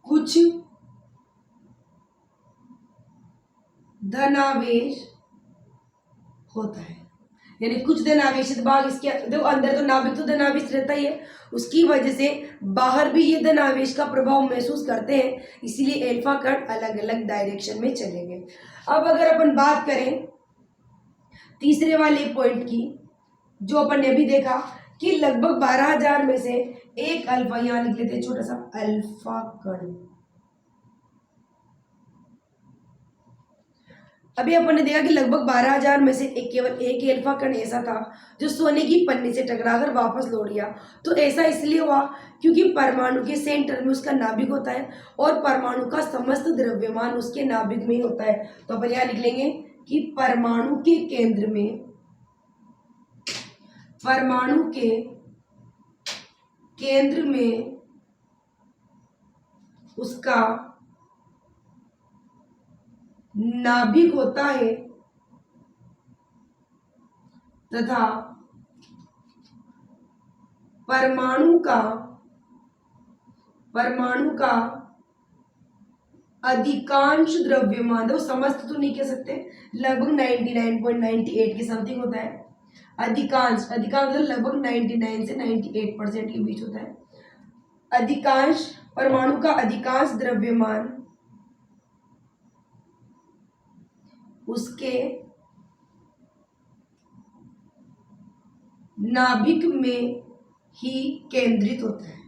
कुछ धनावेश होता है, यानी कुछ धनावेशित भाग इसके देखो अंदर, तो नाभिक तो धनावेश रहता ही है, उसकी वजह से बाहर भी ये धनावेश का प्रभाव महसूस करते हैं, इसीलिए एल्फा कण अलग अलग डायरेक्शन में चले गए। अब अगर अपन बात करें तीसरे वाले पॉइंट की, जो अपन ने अभी देखा कि लगभग 12,000 में से एक अल्फा, यहां लिख लेते हैं छोटा सा अल्फा कण, अभी अपन ने देखा कि लगभग 12,000 में से केवल एक एल्फा कण ऐसा था जो सोने की पन्नी से टकराकर वापस लौट गया। तो ऐसा इसलिए हुआ क्योंकि परमाणु के सेंटर में उसका नाभिक होता है और परमाणु का समस्त द्रव्यमान उसके नाभिक में ही होता है। तो अपन यहाँ लिख लेंगे कि परमाणु के केंद्र में उसका नाभिक होता है तथा परमाणु का अधिकांश द्रव्यमान, तो समस्त तो नहीं कह सकते, लगभग 99.98 के समथिंग होता है। अधिकांश मतलब लगभग 99 से 98% के बीच होता है। अधिकांश परमाणु का अधिकांश द्रव्यमान उसके नाभिक में ही केंद्रित होता है।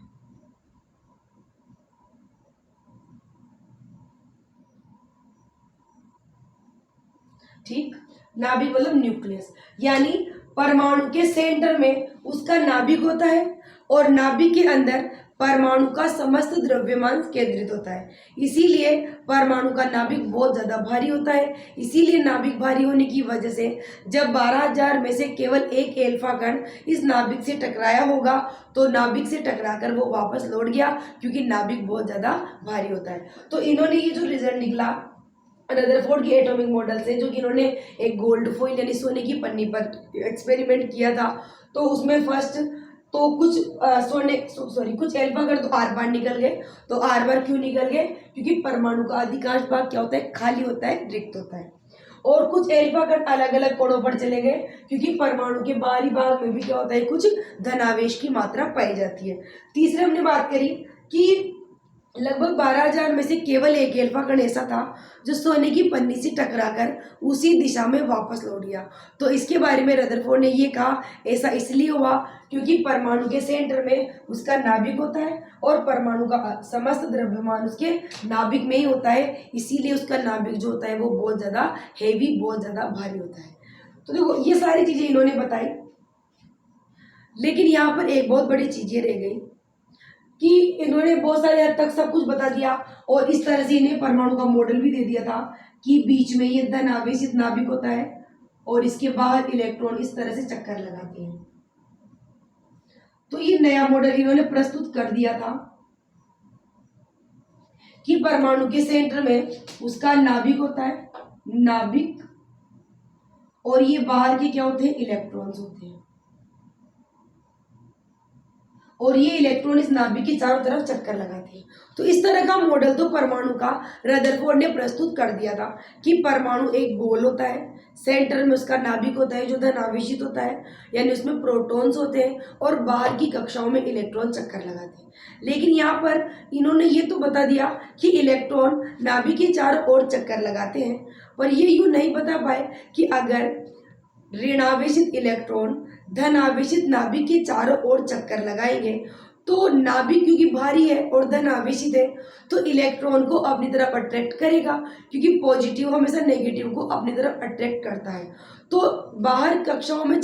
ठीक, नाभिक मतलब न्यूक्लियस, यानी परमाणु के सेंटर में उसका नाभिक होता है और नाभिक के अंदर परमाणु का समस्त द्रव्यमान केंद्रित होता है। इसीलिए परमाणु का नाभिक बहुत ज्यादा भारी होता है। इसीलिए नाभिक भारी होने की वजह से जब 12,000 में से केवल एक एल्फा कण इस नाभिक से टकराया होगा, तो नाभिक से टकराकर वो वापस लौट गया, क्योंकि नाभिक बहुत ज्यादा भारी होता है। तो इन्होंने ये जो रिजल्ट निकला रदरफोर्ड की एटॉमिक मॉडल से, जो कि इन्होंने एक गोल्ड फॉइल यानी सोने की पन्नी पर एक्सपेरिमेंट किया था, तो उसमें फर्स्ट तो कुछ एल्फा कण तो आर पार निकल गए। तो आर पार क्यों निकल गए? क्योंकि परमाणु का अधिकांश भाग क्या होता है? खाली होता है, रिक्त होता है। और कुछ एल्फा कण अलग अलग कोणों पर चले गए, क्योंकि परमाणु के बाहरी भाग में भी क्या होता है? कुछ धनावेश की मात्रा पाई जाती है। तीसरे हमने बात करी कि लगभग 12,000 में से केवल एक एल्फा कण ऐसा था जो सोने की पन्नी से टकराकर उसी दिशा में वापस लौट गया। तो इसके बारे में रदरफोर्ड ने ये कहा, ऐसा इसलिए हुआ क्योंकि परमाणु के सेंटर में उसका नाभिक होता है और परमाणु का समस्त द्रव्यमान उसके नाभिक में ही होता है, इसीलिए उसका नाभिक जो होता है वो बहुत ज्यादा हेवी, बहुत ज्यादा भारी होता है। तो देखो ये सारी चीजें इन्होंने बताई, लेकिन यहाँ पर एक बहुत बड़ी चीज ये रह गई कि इन्होंने बहुत सारे हद तक सब कुछ बता दिया और इस तरह से इन्हें परमाणु का मॉडल भी दे दिया था कि बीच में ये धन आवेशित नाभिक होता है और इसके बाहर इलेक्ट्रॉन इस तरह से चक्कर लगाते हैं। तो ये नया मॉडल इन्होंने प्रस्तुत कर दिया था कि परमाणु के सेंटर में उसका नाभिक होता है, नाभिक, और ये बाहर के क्या होते हैं? इलेक्ट्रॉन्स होते हैं। और ये इलेक्ट्रॉन इस नाभिक के चारों तरफ चक्कर लगाते हैं। तो इस तरह का मॉडल तो परमाणु का रदरफोर्ड ने प्रस्तुत कर दिया था कि परमाणु एक गोल होता है, सेंटर में उसका नाभिक होता है जो धन आवेशित होता है, यानी उसमें प्रोटॉन्स होते हैं, और बाहर की कक्षाओं में इलेक्ट्रॉन चक्कर लगाते हैं। लेकिन यहाँ पर इन्होंने ये तो बता दिया कि इलेक्ट्रॉन नाभिक के चारों ओर चक्कर लगाते हैं, पर ये यूँ नहीं बता पाए कि अगर ऋणावेशित इलेक्ट्रॉन धन आवेशित नाभिक के चारों ओर चक्कर लगाएंगे तो नाभिक क्योंकि भारी है और धन आवेशित है तो इलेक्ट्रॉन को अपनी तरफ अट्रैक्ट करेगा, क्योंकि पॉजिटिव हमेशा नेगेटिव को अपनी तरफ अट्रैक्ट करता है। तो बाहर कक्षाओं में बाहर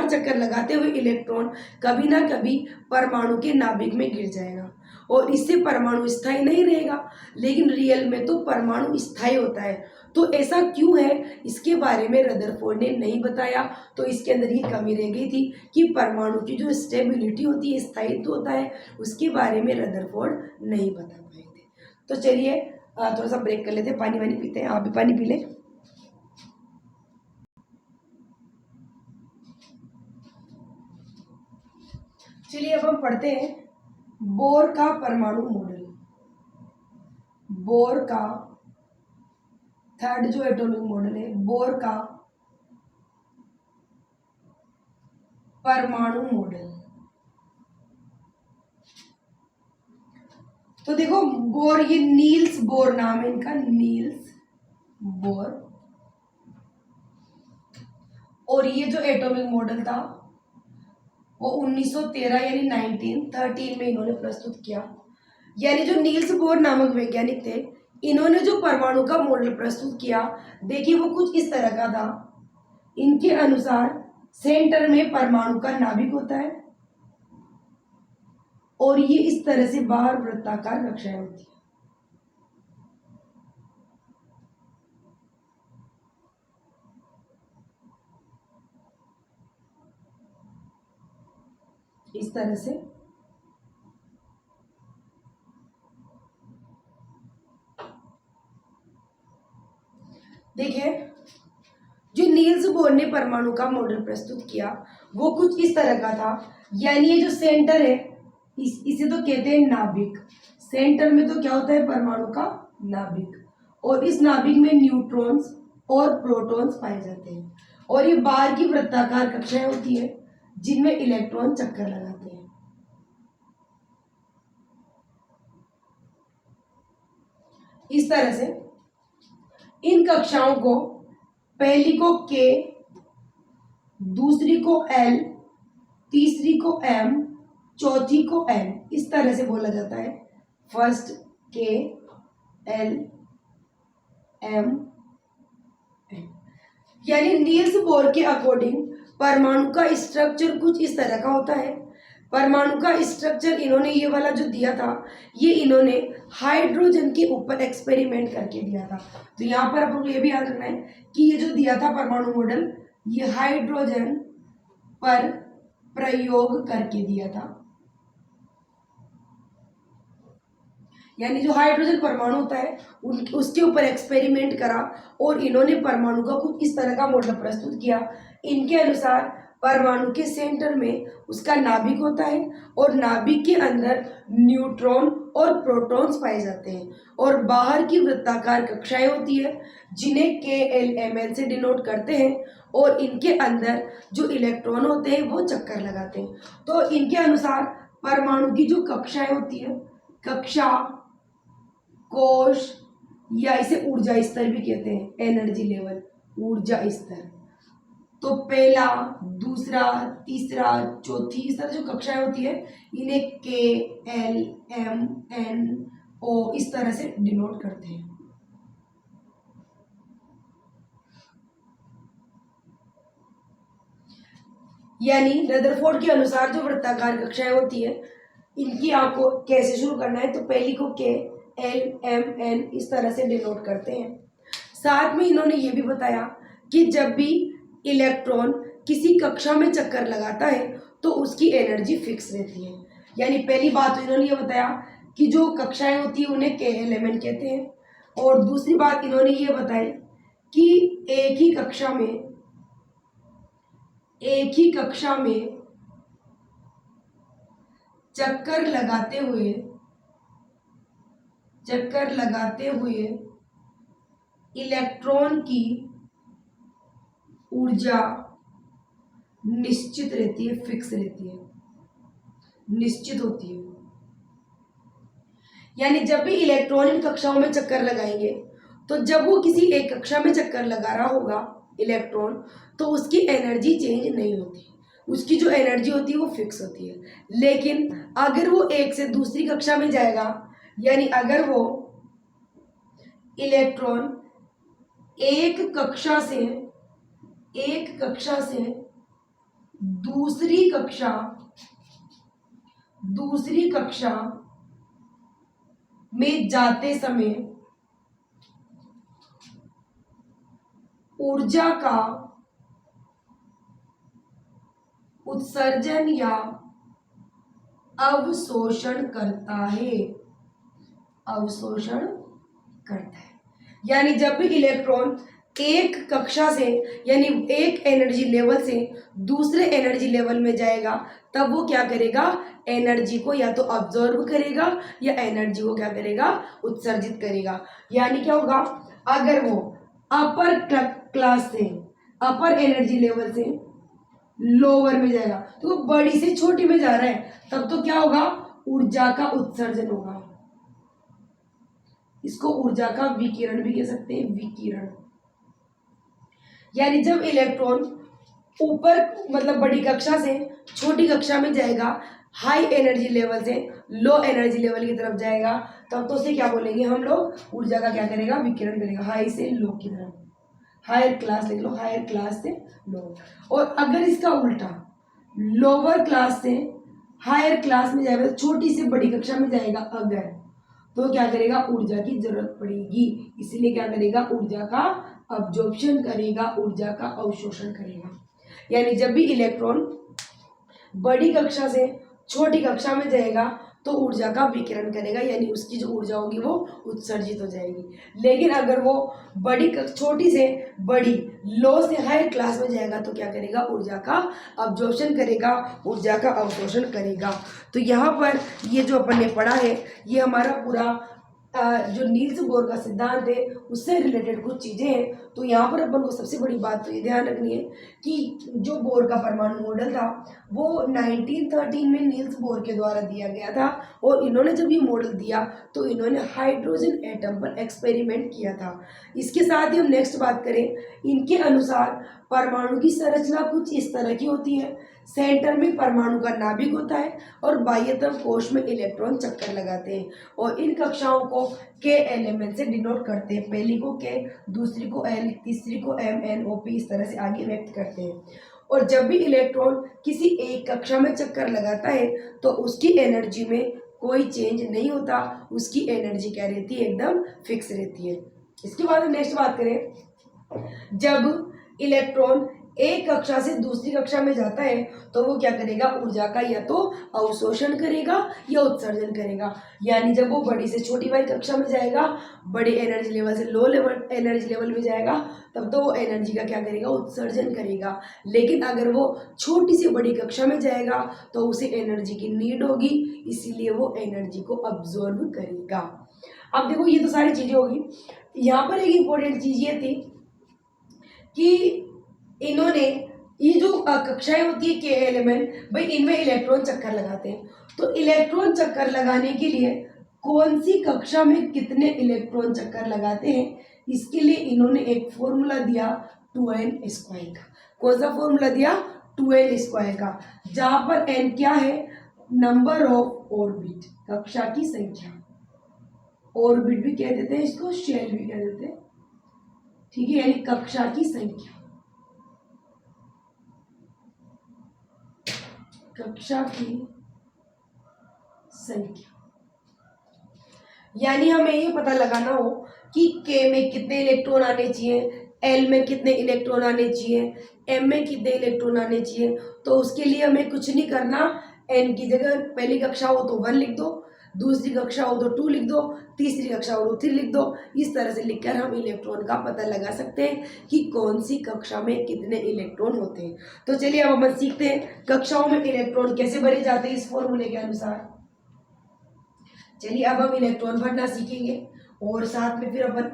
चक्कर लगाते हुए इलेक्ट्रॉन कभी ना कभी परमाणु के नाभिक में गिर जाएगा और इससे परमाणु स्थायी नहीं रहेगा। लेकिन रियल में तो परमाणु स्थायी होता है। तो ऐसा क्यों है इसके बारे में रदरफोर्ड ने नहीं बताया। तो इसके अंदर ये कमी रह गई थी कि परमाणु की जो स्टेबिलिटी होती है, स्थायित्व होता है, उसके बारे में रदरफोर्ड नहीं बता पाए थे। तो चलिए थोड़ा सा ब्रेक कर लेते हैं, पानी वानी पीते हैं, आप भी पानी पी लें। चलिए अब हम पढ़ते हैं बोर का परमाणु मॉडल। बोर का थर्ड जो एटॉमिक मॉडल है, बोर का परमाणु मॉडल। तो देखो बोर, ये नील्स बोर नाम है इनका, नील्स बोर। और ये जो एटॉमिक मॉडल था वो 1913 यानी 1913 में इन्होंने प्रस्तुत किया। यानी जो नील्स बोर नामक वैज्ञानिक थे, इन्होंने जो परमाणु का मॉडल प्रस्तुत किया, देखिए वो कुछ इस तरह का था। इनके अनुसार सेंटर में परमाणु का नाभिक होता है और ये इस तरह से बाहर वृत्ताकार कक्षाएं होती है। इस तरह से देखिए जो नील्स बोर ने परमाणु का मॉडल प्रस्तुत किया वो कुछ इस तरह का था। यानी ये जो सेंटर है इसे तो कहते हैं नाभिक। सेंटर में तो क्या होता है, परमाणु का नाभिक, और इस नाभिक में न्यूट्रॉन्स और प्रोटॉन्स पाए जाते हैं, और ये बाहर की वृत्ताकार कक्षाएं होती है जिनमें इलेक्ट्रॉन चक्कर लगाते हैं। इस तरह से इन कक्षाओं को पहली को K, दूसरी को L, तीसरी को M, चौथी को N, इस तरह से बोला जाता है। First K, L, M, N। यानी नील्स बोर के अकॉर्डिंग परमाणु का स्ट्रक्चर कुछ इस तरह का होता है। परमाणु का स्ट्रक्चर इन्होंने ये वाला जो दिया था, ये इन्होंने हाइड्रोजन के ऊपर एक्सपेरिमेंट करके दिया था। तो यहाँ पर आपको ये भी याद रखना है कि ये जो दिया था परमाणु मॉडल, ये हाइड्रोजन पर प्रयोग करके दिया था। यानी जो हाइड्रोजन परमाणु होता है उसके ऊपर एक्सपेरिमेंट करा और इन्होंने परमाणु का कुछ इस तरह का मॉडल प्रस्तुत किया। इनके अनुसार परमाणु के सेंटर में उसका नाभिक होता है और नाभिक के अंदर न्यूट्रॉन और प्रोटॉन्स पाए जाते हैं, और बाहर की वृत्ताकार कक्षाएं होती है जिन्हें KLMN से डिनोट करते हैं, और इनके अंदर जो इलेक्ट्रॉन होते हैं वो चक्कर लगाते हैं। तो इनके अनुसार परमाणु की जो कक्षाएं होती है, कक्षा, कोश, या इसे ऊर्जा स्तर भी कहते हैं, एनर्जी लेवल, ऊर्जा स्तर। तो पहला, दूसरा, तीसरा, चौथी, इस तरह जो कक्षाएं होती है इन्हें KLMNO इस तरह से डिनोट करते हैं। यानी रदरफोर्ड के अनुसार जो वृत्ताकार कक्षाएं होती है इनकी आपको कैसे शुरू करना है, तो पहली को KLMN इस तरह से डिनोट करते हैं। साथ में इन्होंने ये भी बताया कि जब भी इलेक्ट्रॉन किसी कक्षा में चक्कर लगाता है तो उसकी एनर्जी फिक्स रहती है। यानी पहली बात तो इन्होंने ये बताया कि जो कक्षाएं होती है उन्हें KLMN कहते हैं, और दूसरी बात इन्होंने ये बताई कि एक ही कक्षा में चक्कर लगाते हुए इलेक्ट्रॉन की ऊर्जा निश्चित रहती है, फिक्स रहती है, निश्चित होती है। यानी जब भी इलेक्ट्रॉन इन कक्षाओं में चक्कर लगाएंगे तो जब वो किसी एक कक्षा में चक्कर लगा रहा होगा इलेक्ट्रॉन, तो उसकी एनर्जी चेंज नहीं होती, उसकी जो एनर्जी होती है वो फिक्स होती है। लेकिन अगर वो एक से दूसरी कक्षा में जाएगा, यानी अगर वो इलेक्ट्रॉन एक कक्षा से दूसरी कक्षा में जाते समय ऊर्जा का उत्सर्जन या अवशोषण करता है। यानी जब भी इलेक्ट्रॉन एक कक्षा से, यानी एक एनर्जी लेवल से दूसरे एनर्जी लेवल में जाएगा, तब वो क्या करेगा, एनर्जी को या तो अब्जॉर्ब करेगा या एनर्जी को क्या करेगा, उत्सर्जित करेगा। यानी क्या होगा, अगर वो अपर क्लास से, अपर एनर्जी लेवल से लोअर में जाएगा, तो वो बड़ी से छोटी में जा रहा है, तब तो क्या होगा, ऊर्जा का उत्सर्जन होगा। इसको ऊर्जा का विकिरण भी कह सकते हैं, विकिरण। यानी जब इलेक्ट्रॉन ऊपर मतलब बड़ी कक्षा से छोटी कक्षा में जाएगा, हाई एनर्जी लेवल से लो एनर्जी लेवल की तरफ जाएगा, तब तो उसे क्या बोलेंगे हम लोग, ऊर्जा का क्या करेगा, विकिरण करेगा, हाई से लो की तरफ। हायर क्लास लिख लो, हायर क्लास से लो। और अगर इसका उल्टा लोअर क्लास से हायर क्लास में जाएगा, छोटी से बड़ी कक्षा में जाएगा अगर, तो क्या करेगा, ऊर्जा की जरूरत पड़ेगी, इसलिए क्या करेगा, ऊर्जा का अब्जॉर्प्शन करेगा, ऊर्जा का अवशोषण करेगा। यानी जब भी इलेक्ट्रॉन बड़ी कक्षा से छोटी कक्षा में जाएगा तो ऊर्जा का विकिरण करेगा, यानी उसकी जो ऊर्जा होगी वो उत्सर्जित हो जाएगी। लेकिन अगर वो छोटी से बड़ी लो से हाई क्लास में जाएगा तो क्या करेगा, ऊर्जा का अब्जॉर्प्शन करेगा, ऊर्जा का अवशोषण करेगा। तो यहाँ पर ये जो अपन ने पढ़ा है, ये हमारा पूरा जो नील्स बोर का सिद्धांत है उससे रिलेटेड कुछ चीज़ें हैं। तो यहाँ पर अपन को सबसे बड़ी बात तो ये ध्यान रखनी है कि जो बोर का परमाणु मॉडल था वो 1913 में नील्स बोर के द्वारा दिया गया था, और इन्होंने जब ये मॉडल दिया तो इन्होंने हाइड्रोजन एटम पर एक्सपेरिमेंट किया था। इसके साथ ही हम नेक्स्ट बात करें, इनके अनुसार परमाणु की संरचना कुछ इस तरह की होती है, सेंटर में परमाणु का नाभिक होता है और बाह्य तरफ कोश में इलेक्ट्रॉन चक्कर लगाते हैं, और इन कक्षाओं को के एलिमेंट से डिनोट करते हैं, पहली को के, दूसरी को एल, तीसरी को एम, एन, ओ, पी, इस तरह से आगे व्यक्त करते हैं। और जब भी इलेक्ट्रॉन किसी एक कक्षा में चक्कर लगाता है तो उसकी एनर्जी में कोई चेंज नहीं होता, उसकी एनर्जी क्या रहती है, एकदम फिक्स रहती है। इसके बाद हम नेक्स्ट बात करें, जब इलेक्ट्रॉन एक कक्षा से दूसरी कक्षा में जाता है तो वो क्या करेगा, ऊर्जा का या तो अवशोषण करेगा या उत्सर्जन करेगा। यानी जब वो बड़ी से छोटी वाली कक्षा में जाएगा, बड़े एनर्जी लेवल से लो लेवल एनर्जी लेवल में जाएगा, तब तो वो एनर्जी का क्या करेगा, उत्सर्जन करेगा। लेकिन अगर वो छोटी से बड़ी कक्षा में जाएगा तो उसे एनर्जी की नीड होगी, इसीलिए वो एनर्जी को अब्जॉर्ब करेगा। अब देखो ये तो सारी चीज़ें होगी। यहाँ पर एक इम्पोर्टेंट चीज़ ये थी कि इन्होंने ये जो कक्षाएं होती है के एलिमेंट, भाई इनमें इलेक्ट्रॉन चक्कर लगाते हैं, तो इलेक्ट्रॉन चक्कर लगाने के लिए कौन सी कक्षा में कितने इलेक्ट्रॉन चक्कर लगाते हैं, इसके लिए इन्होंने एक फॉर्मूला दिया 2n² का। कौन सा फॉर्मूला दिया, 2n² का, जहां पर n क्या है, नंबर ऑफ ऑर्बिट, कक्षा की संख्या, ऑर्बिट भी कह देते हैं इसको, शेल भी कह देते हैं, ठीक है, यानी कक्षा की संख्या, कक्षा की संख्या। यानी हमें ये पता लगाना हो कि के में कितने इलेक्ट्रॉन आने चाहिए, एल में कितने इलेक्ट्रॉन आने चाहिए, एम में कितने इलेक्ट्रॉन आने चाहिए, तो उसके लिए हमें कुछ नहीं करना, एन की जगह पहली कक्षा हो तो 1 लिख दो, दूसरी कक्षा हो तो 2 लिख दो, तीसरी कक्षा हो तो 3 लिख दो। इस तरह से लिखकर हम इलेक्ट्रॉन का पता लगा सकते हैं कि कौन सी कक्षा में कितने इलेक्ट्रॉन होते हैं। तो चलिए अब हम सीखते हैं कक्षाओं में इलेक्ट्रॉन कैसे भरे जाते हैं इस फॉर्मूले के अनुसार। चलिए अब हम इलेक्ट्रॉन भरना सीखेंगे और साथ में फिर अपन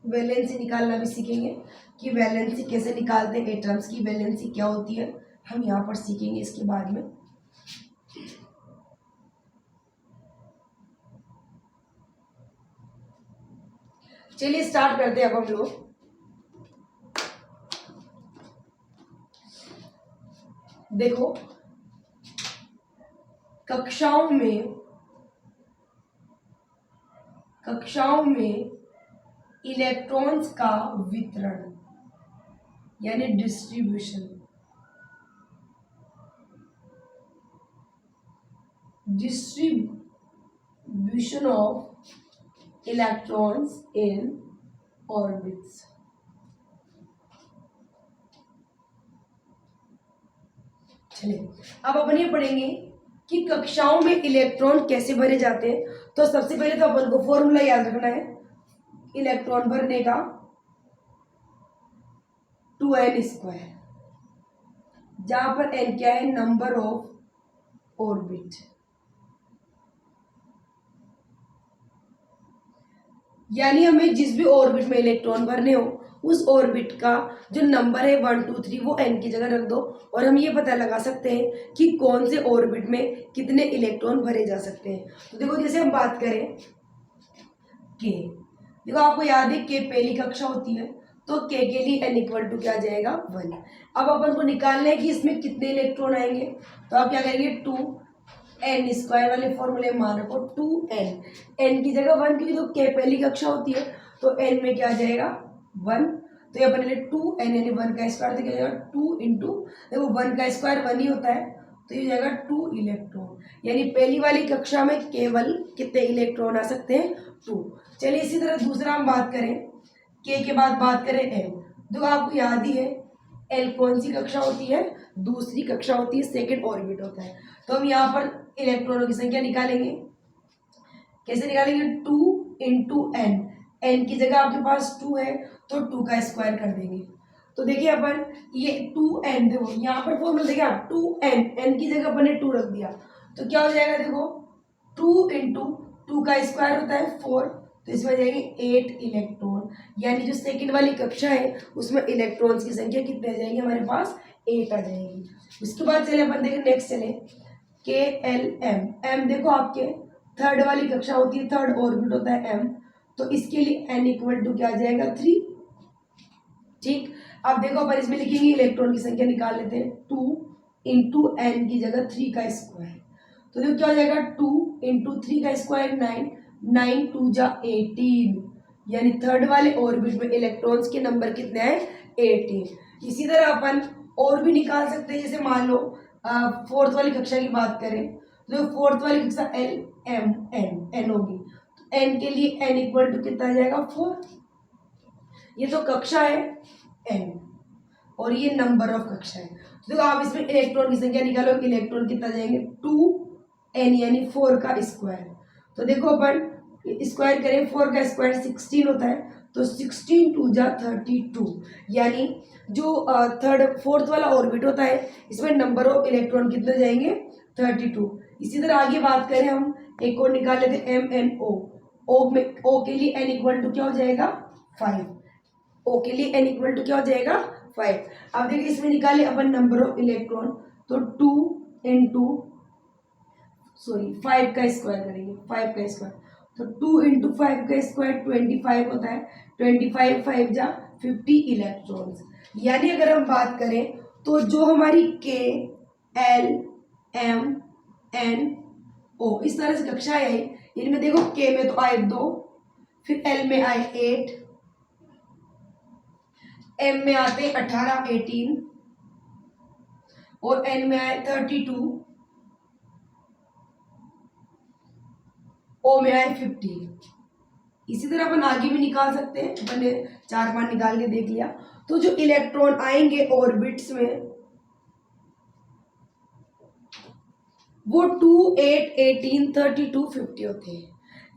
वैलेंसी निकालना भी सीखेंगे कि वैलेंसी कैसे निकालते हैं, एटम्स की वैलेंसी क्या होती है, हम यहाँ पर सीखेंगे इसके बाद में। चलिए स्टार्ट करते हैं अब हम लोग। देखो कक्षाओं में इलेक्ट्रॉन्स का वितरण यानी distribution of electrons in orbits. चलिए अब अपन ये पढ़ेंगे कि कक्षाओं में इलेक्ट्रॉन कैसे भरे जाते हैं। तो सबसे पहले तो अपन को फॉर्मूला याद रखना है इलेक्ट्रॉन भरने का, 2n², जहां पर n क्या है, नंबर ऑफ ऑर्बिट, यानी हमें जिस भी ऑर्बिट में इलेक्ट्रॉन भरने हो उस ऑर्बिट का जो नंबर है 1 2 3 वो n की जगह रख दो और हम ये पता लगा सकते हैं कि कौन से ऑर्बिट में कितने इलेक्ट्रॉन भरे जा सकते हैं। तो देखो जैसे हम बात करें के, देखो आपको याद है के पहली कक्षा होती है तो के के लिए n इक्वल टू क्या आ जाएगा 1। अब अपन को निकालना है कि इसमें कितने इलेक्ट्रॉन आएंगे, तो आप क्या करेंगे 2n² वाले फॉर्मूले मान रखो 2n की जगह 1, क्योंकि तो के पहली कक्षा होती है तो n में क्या आ जाएगा 1। तो ये अपन ले 2n यानी 1 का स्क्वायर, तो क्या जाएगा 2 इंटू, देखो 1 का स्क्वायर 1 ही होता है तो ये जाएगा 2 इलेक्ट्रॉन, यानी पहली वाली कक्षा में केवल कितने इलेक्ट्रॉन आ सकते हैं 2। चलिए इसी तरह दूसरा हम बात करें, के बाद बात करें एल, तो आपको याद ही है एल कौन सी कक्षा होती है, दूसरी कक्षा होती है, सेकेंड ऑर्बिट होता है। तो हम यहाँ पर इलेक्ट्रॉनों की संख्या निकालेंगे, कैसे निकालेंगे 2 इंटू एन, एन की जगह आपके पास 2 है तो 2 का स्क्वायर कर देंगे। तो देखिए अपन ये 2n, देखो यहाँ पर फॉर्मूला देखिए आप 2n, n की जगह अपन ने 2 रख दिया तो क्या हो जाएगा, देखो 2 इंटू 2 का स्क्वायर होता है 4, तो इसमें जाएंगे 8 इलेक्ट्रॉन, यानी जो सेकंड वाली कक्षा है उसमें इलेक्ट्रॉन्स की संख्या कितने आ जाएगी हमारे पास 8 आ जाएगी। उसके बाद चले अपन देखें नेक्स्ट चले के एल एम, एम देखो आपके थर्ड वाली कक्षा होती है, थर्ड ऑर्बिट होता है एम, तो इसके लिए n इक्वल टू क्या आ जाएगा 3। ठीक, अब देखो अपन इसमें लिखेंगे इलेक्ट्रॉन की संख्या निकाल लेते हैं 2 इंटू एन की जगह 3 का स्क्वायर, तो देखो क्या हो जाएगा 2 इंटू 3 का स्क्वायर 9, 9 2 जा 18, यानी थर्ड वाले ऑर्बिट में इलेक्ट्रॉन्स के नंबर कितने हैं 18। इसी तरह अपन और भी निकाल सकते हैं, जैसे मान लो फोर्थ वाली कक्षा की बात करें तो फोर्थ वाली कक्षा एल एम एन होगी, तो एन के लिए एन इक्वल टू कितना आ जाएगा 4। ये तो कक्षा है एन और ये नंबर ऑफ कक्षा है, तो आप इसमें इलेक्ट्रॉन की संख्या निकालो, इलेक्ट्रॉन कितना जाएंगे 2n यानी 4 का स्क्वायर। तो देखो अपन स्क्वायर करें 4 का स्क्वायर 16 होता है, तो 16 2 जा 32, यानी जो थर्ड फोर्थ वाला ऑर्बिट होता है इसमें नंबर ऑफ इलेक्ट्रॉन कितने जाएंगे 32। इसी तरह आगे बात करें हम एक और निकाल लेते हैं एम एन ओ में ओ के लिए n इक्वल टू क्या हो जाएगा 5, ओ के लिए n इक्वल टू क्या हो जाएगा 5। अब देखिए इसमें निकाले अपन नंबर ऑफ इलेक्ट्रॉन, तो 2 इंटू 5 का स्क्वायर करेंगे, 5 का स्क्वायर, तो 2 इंटू 5 का स्क्वायर 25 होता है, 25 5 जा 50 इलेक्ट्रॉन्स। यानी अगर हम बात करें तो जो हमारी के एल एम एन ओ इस तरह से कक्षाएं आई, इनमें देखो के में तो आए 2, फिर एल में आए 8, एम में आते 18 18 और एन में आए 32, ओ में आए 50। इसी तरह अपन आगे भी निकाल सकते हैं, अपन ने 4 5 निकाल के देख लिया। तो जो इलेक्ट्रॉन आएंगे ऑर्बिट्स में वो 2, 8, 18, 32, 50 होते हैं।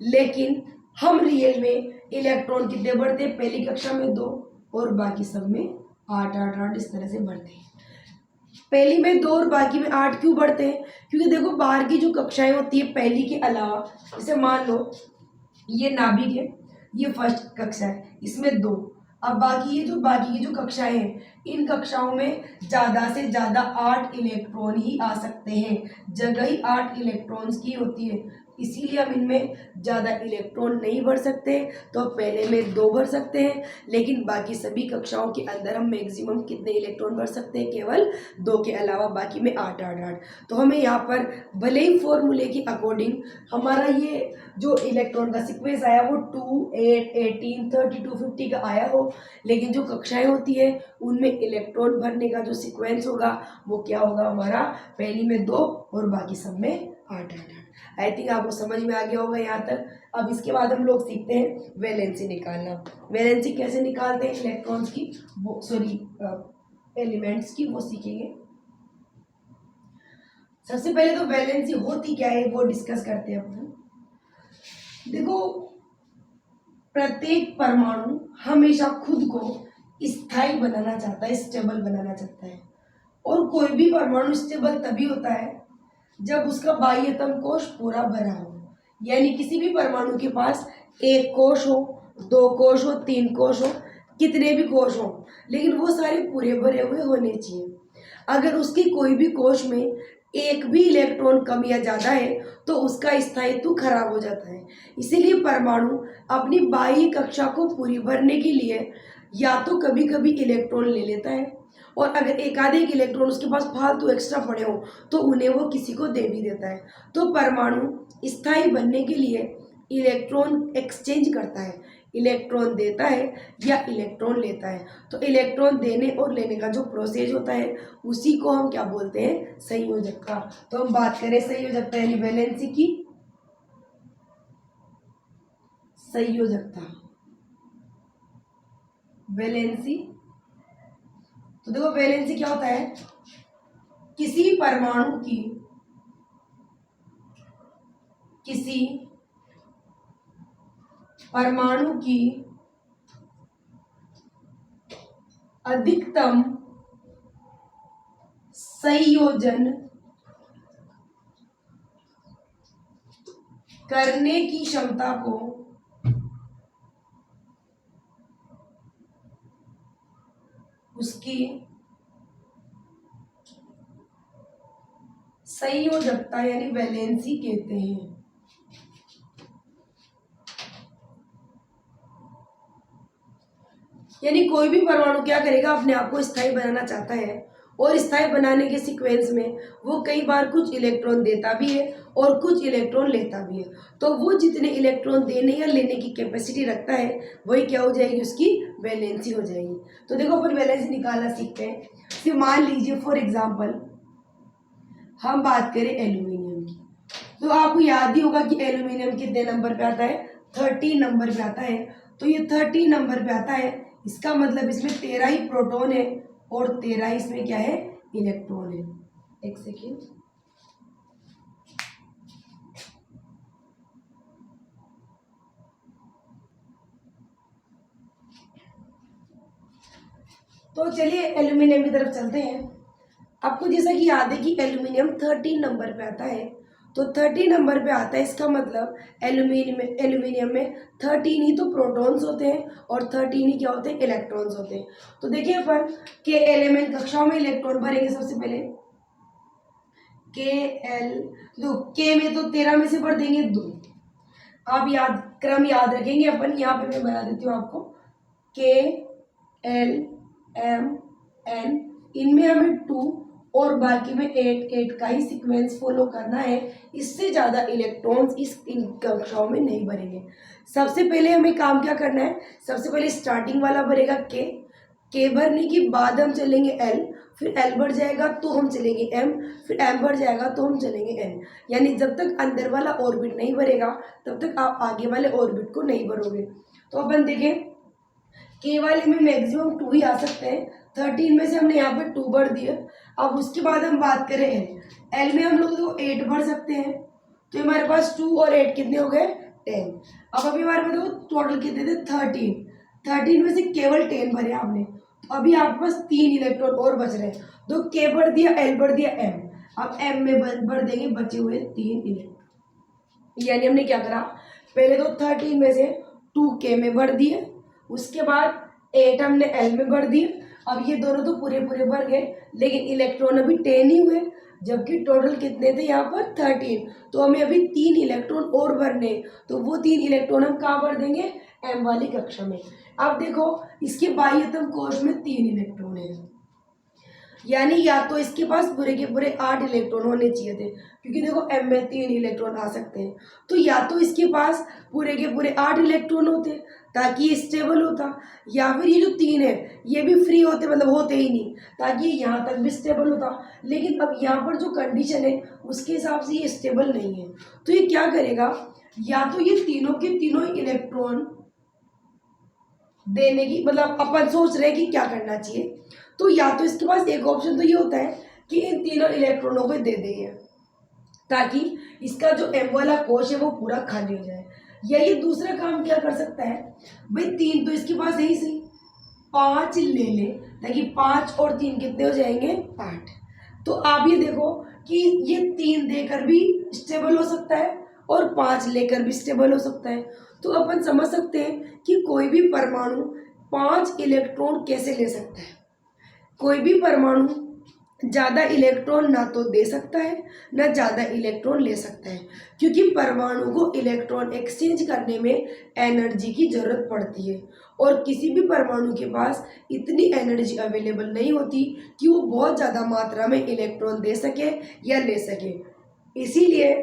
लेकिन हम रियल में इलेक्ट्रॉन कितने बढ़ते हैं? पहली कक्षा में 2 और बाकी सब में 8, 8, 8 इस तरह से बढ़ते हैं। पहली में 2 और बाकी में 8 क्यों बढ़ते हैं? क्योंकि देखो बाहर की जो कक्षाएं होती है पहली के अलावा, जैसे मान लो ये नाभिक है, ये फर्स्ट कक्षा है, इसमें 2। अब बाकी ये जो बाकी की जो कक्षाएं हैं, इन कक्षाओं में ज़्यादा से ज़्यादा 8 इलेक्ट्रॉन ही आ सकते हैं। जगह ही 8 इलेक्ट्रॉन्स की होती है, इसीलिए हम इनमें ज़्यादा इलेक्ट्रॉन नहीं भर सकते। तो पहले में 2 भर सकते हैं, लेकिन बाकी सभी कक्षाओं के अंदर हम मैक्सिमम कितने इलेक्ट्रॉन भर सकते हैं? केवल 2 के अलावा बाकी में 8, 8, 8। तो हमें यहाँ पर भले ही फॉर्मूले के अकॉर्डिंग हमारा ये जो इलेक्ट्रॉन का सीक्वेंस आया वो 2, 8, 18, 32, 50 का आया हो, लेकिन जो कक्षाएं होती है उनमें इलेक्ट्रॉन भरने का जो सीक्वेंस होगा वो क्या होगा हमारा? पहली में 2 और बाकी सब में 8, 8, 8। आई थिंक आपको समझ में आ गया होगा यहाँ तक। अब इसके बाद हम लोग सीखते हैं वैलेंसी निकालना। वैलेंसी कैसे निकालते हैं इलेक्ट्रॉन्स की, वो सॉरी एलिमेंट्स की, वो सीखेंगे। सबसे पहले तो वैलेंसी होती क्या है वो डिस्कस करते हैं अपन। देखो प्रत्येक परमाणु हमेशा खुद को स्थायी बनाना चाहता है, स्टेबल बनाना चाहता है। और कोई भी परमाणु स्टेबल तभी होता है जब उसका बाह्यतम कोश पूरा भरा हो। यानी किसी भी परमाणु के पास 1 कोश हो, 2 कोश हो, 3 कोश हो, कितने भी कोश हो, लेकिन वो सारे पूरे भरे हुए होने चाहिए। अगर उसकी कोई भी कोश में एक भी इलेक्ट्रॉन कम या ज़्यादा है तो उसका स्थायित्व खराब हो जाता है। इसीलिए परमाणु अपनी बाह्य कक्षा को पूरी भरने के लिए या तो कभी कभी इलेक्ट्रॉन ले लेता है, और अगर एक आधे इलेक्ट्रॉन उसके पास फालतू एक्स्ट्रा पड़े हो तो उन्हें वो किसी को दे भी देता है। तो परमाणु स्थायी बनने के लिए इलेक्ट्रॉन एक्सचेंज करता है, इलेक्ट्रॉन देता है या इलेक्ट्रॉन लेता है। तो इलेक्ट्रॉन देने और लेने का जो प्रोसेस होता है उसी को हम क्या बोलते हैं? संयोजकता। तो हम बात करें संयोजकता यानी वैलेंसी की, संयोजकता, वैलेंसी। तो देखो वैलेंसी क्या होता है? किसी परमाणु की अधिकतम संयोजन करने की क्षमता को उसकी संयोजकता यानी वैलेंसी कहते हैं। यानी कोई भी परमाणु क्या करेगा? अपने आप को स्थायी बनाना चाहता है, और स्थायी बनाने के सीक्वेंस में वो कई बार कुछ इलेक्ट्रॉन देता भी है और कुछ इलेक्ट्रॉन लेता भी है। तो वो जितने इलेक्ट्रॉन देने या लेने की कैपेसिटी रखता है वही क्या हो जाएगी? उसकी वैलेंसी हो जाएगी। तो देखो अपन वैलेंसी निकालना सीखते हैं। फिर मान लीजिए फॉर एग्जाम्पल हम बात करें एल्यूमिनियम की, तो आपको याद ही होगा कि एल्यूमिनियम कितने नंबर पे आता है? 30 नंबर पे आता है। तो ये 30 नंबर पे आता है, इसका मतलब इसमें 13 ही प्रोटॉन है और 13 ही इसमें क्या है? इलेक्ट्रॉन है। एक सेकेंड, तो चलिए एल्यूमिनियम की तरफ चलते हैं। आपको जैसा कि याद है कि एल्यूमिनियम 13 नंबर पे आता है, तो 30 नंबर पे आता है, इसका मतलब एल्यूमिनियम में 13 ही तो प्रोटॉन्स होते हैं और 13 ही क्या होते हैं? इलेक्ट्रॉन्स होते हैं। तो देखिए अपन के एलिमेंट कक्षाओं में इलेक्ट्रॉन भरेंगे। सबसे पहले के एल, दो के में तो 13 में से भर देंगे 2। आप याद क्रम याद रखेंगे अपन, यहाँ पे मैं बना देती हूँ आपको। के एल एम एन, इनमें हमें 2 और बाकी में 8 का ही सीक्वेंस फॉलो करना है। इससे ज़्यादा इलेक्ट्रॉन्स इन कक्षाओं में नहीं भरेंगे। सबसे पहले हमें काम क्या करना है? सबसे पहले स्टार्टिंग वाला भरेगा के भरने के बाद हम चलेंगे एल, फिर एल बढ़ जाएगा तो हम चलेंगे एम, फिर एम बढ़ जाएगा तो हम चलेंगे एन। यानी जब तक अंदर वाला ऑर्बिट नहीं भरेगा तब तक आप आगे वाले ऑर्बिट को नहीं भरोगे। तो अपन देखें के वाले में मैक्सिमम 2 ही आ सकते हैं, 13 में से हमने यहाँ पर 2 भर दिया। अब उसके बाद हम बात करें एल में हम लोग तो 8 भर सकते हैं, तो हमारे पास 2 और 8 कितने हो गए 10। अब अभी हमारे पास देखो टोटल कितने थे 13 में से केवल 10 भरे आपने, तो अभी आपके पास 3 इलेक्ट्रॉन और बच रहे हैं। तो के भर दिया, एल भर दिया, एम। अब एम में भर देंगे बचे हुए 3 इलेक्ट्रॉन। यानी हमने क्या करा, पहले तो 13 में से 2 के में भर दिए, उसके बाद 8 हमने एल में भर दिए। अब ये दोनों तो पूरे पूरे भर गए, लेकिन इलेक्ट्रॉन अभी 10 ही हुए, जबकि टोटल कितने थे यहाँ पर 13। तो हमें अभी 3 इलेक्ट्रॉन और भरने, तो वो 3 इलेक्ट्रॉन हम कहाँ भर देंगे, एम वाली कक्षा में। अब देखो इसके बाह्यतम कोश में 3 इलेक्ट्रॉन है, यानी या तो इसके पास पूरे के पूरे 8 इलेक्ट्रॉन होने चाहिए थे, क्योंकि देखो एम में 3 इलेक्ट्रॉन आ सकते हैं। तो या तो इसके पास पूरे के पूरे 8 इलेक्ट्रॉन होते ताकि ये स्टेबल होता, या फिर ये जो 3 है ये भी फ्री होते, मतलब होते ही नहीं, ताकि ये यहाँ तक भी स्टेबल होता। लेकिन अब यहाँ पर जो कंडीशन है उसके हिसाब से ये स्टेबल नहीं है, तो ये क्या करेगा, या तो ये तीनों के तीनों इलेक्ट्रॉन देने की, मतलब अपन सोच रहे हैं कि क्या करना चाहिए, तो या तो इसके पास एक ऑप्शन तो ये होता है कि इन तीनों इलेक्ट्रॉनों को दे देंगे ताकि इसका जो एम वाला कोश है वो पूरा खाली हो जाए। या ये दूसरा काम क्या कर सकता है, भाई 3 तो इसके पास है ही सही, 5 ले ले, ताकि 5 और 3 कितने हो जाएंगे 8। तो आप ये देखो कि ये 3 देकर भी स्टेबल हो सकता है और 5 लेकर भी स्टेबल हो सकता है। तो अपन समझ सकते हैं कि कोई भी परमाणु 5 इलेक्ट्रॉन कैसे ले सकता है। कोई भी परमाणु ज़्यादा इलेक्ट्रॉन ना तो दे सकता है ना ज़्यादा इलेक्ट्रॉन ले सकता है, क्योंकि परमाणु को इलेक्ट्रॉन एक्सचेंज करने में एनर्जी की ज़रूरत पड़ती है, और किसी भी परमाणु के पास इतनी एनर्जी अवेलेबल नहीं होती कि वो बहुत ज़्यादा मात्रा में इलेक्ट्रॉन दे सके या ले सके। इसीलिए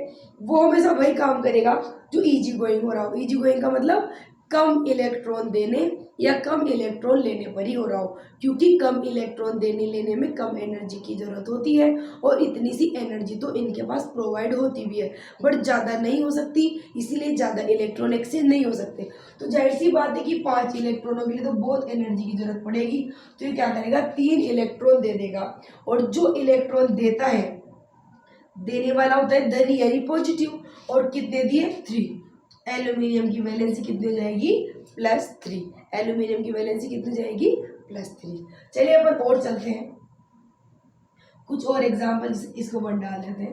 वो हमेशा वही काम करेगा जो इजी गोइंग हो रहा हो। इजी गोइंग का मतलब कम इलेक्ट्रॉन देने या कम इलेक्ट्रॉन लेने पर ही हो रहा हो, क्योंकि कम इलेक्ट्रॉन देने लेने में कम एनर्जी की ज़रूरत होती है, और इतनी सी एनर्जी तो इनके पास प्रोवाइड होती भी है, बट ज़्यादा नहीं हो सकती, इसीलिए ज़्यादा इलेक्ट्रॉन एक्सचेंज नहीं हो सकते। तो जाहिर सी बात है कि 5 इलेक्ट्रॉनों के लिए तो बहुत एनर्जी की ज़रूरत पड़ेगी, तो ये क्या करेगा 3 इलेक्ट्रॉन दे देगा, और जो इलेक्ट्रॉन देता है, देने वाला होता है धन यानी पॉजिटिव, और कितने दिए 3। एल्यूमिनियम की वैलेंसी कितनी हो जाएगी +3। एल्यूमिनियम की वैलेंसी कितनी जाएगी +3। चलिए अपन और चलते हैं, कुछ और एग्जाम्पल इसको बन डाल देते हैं।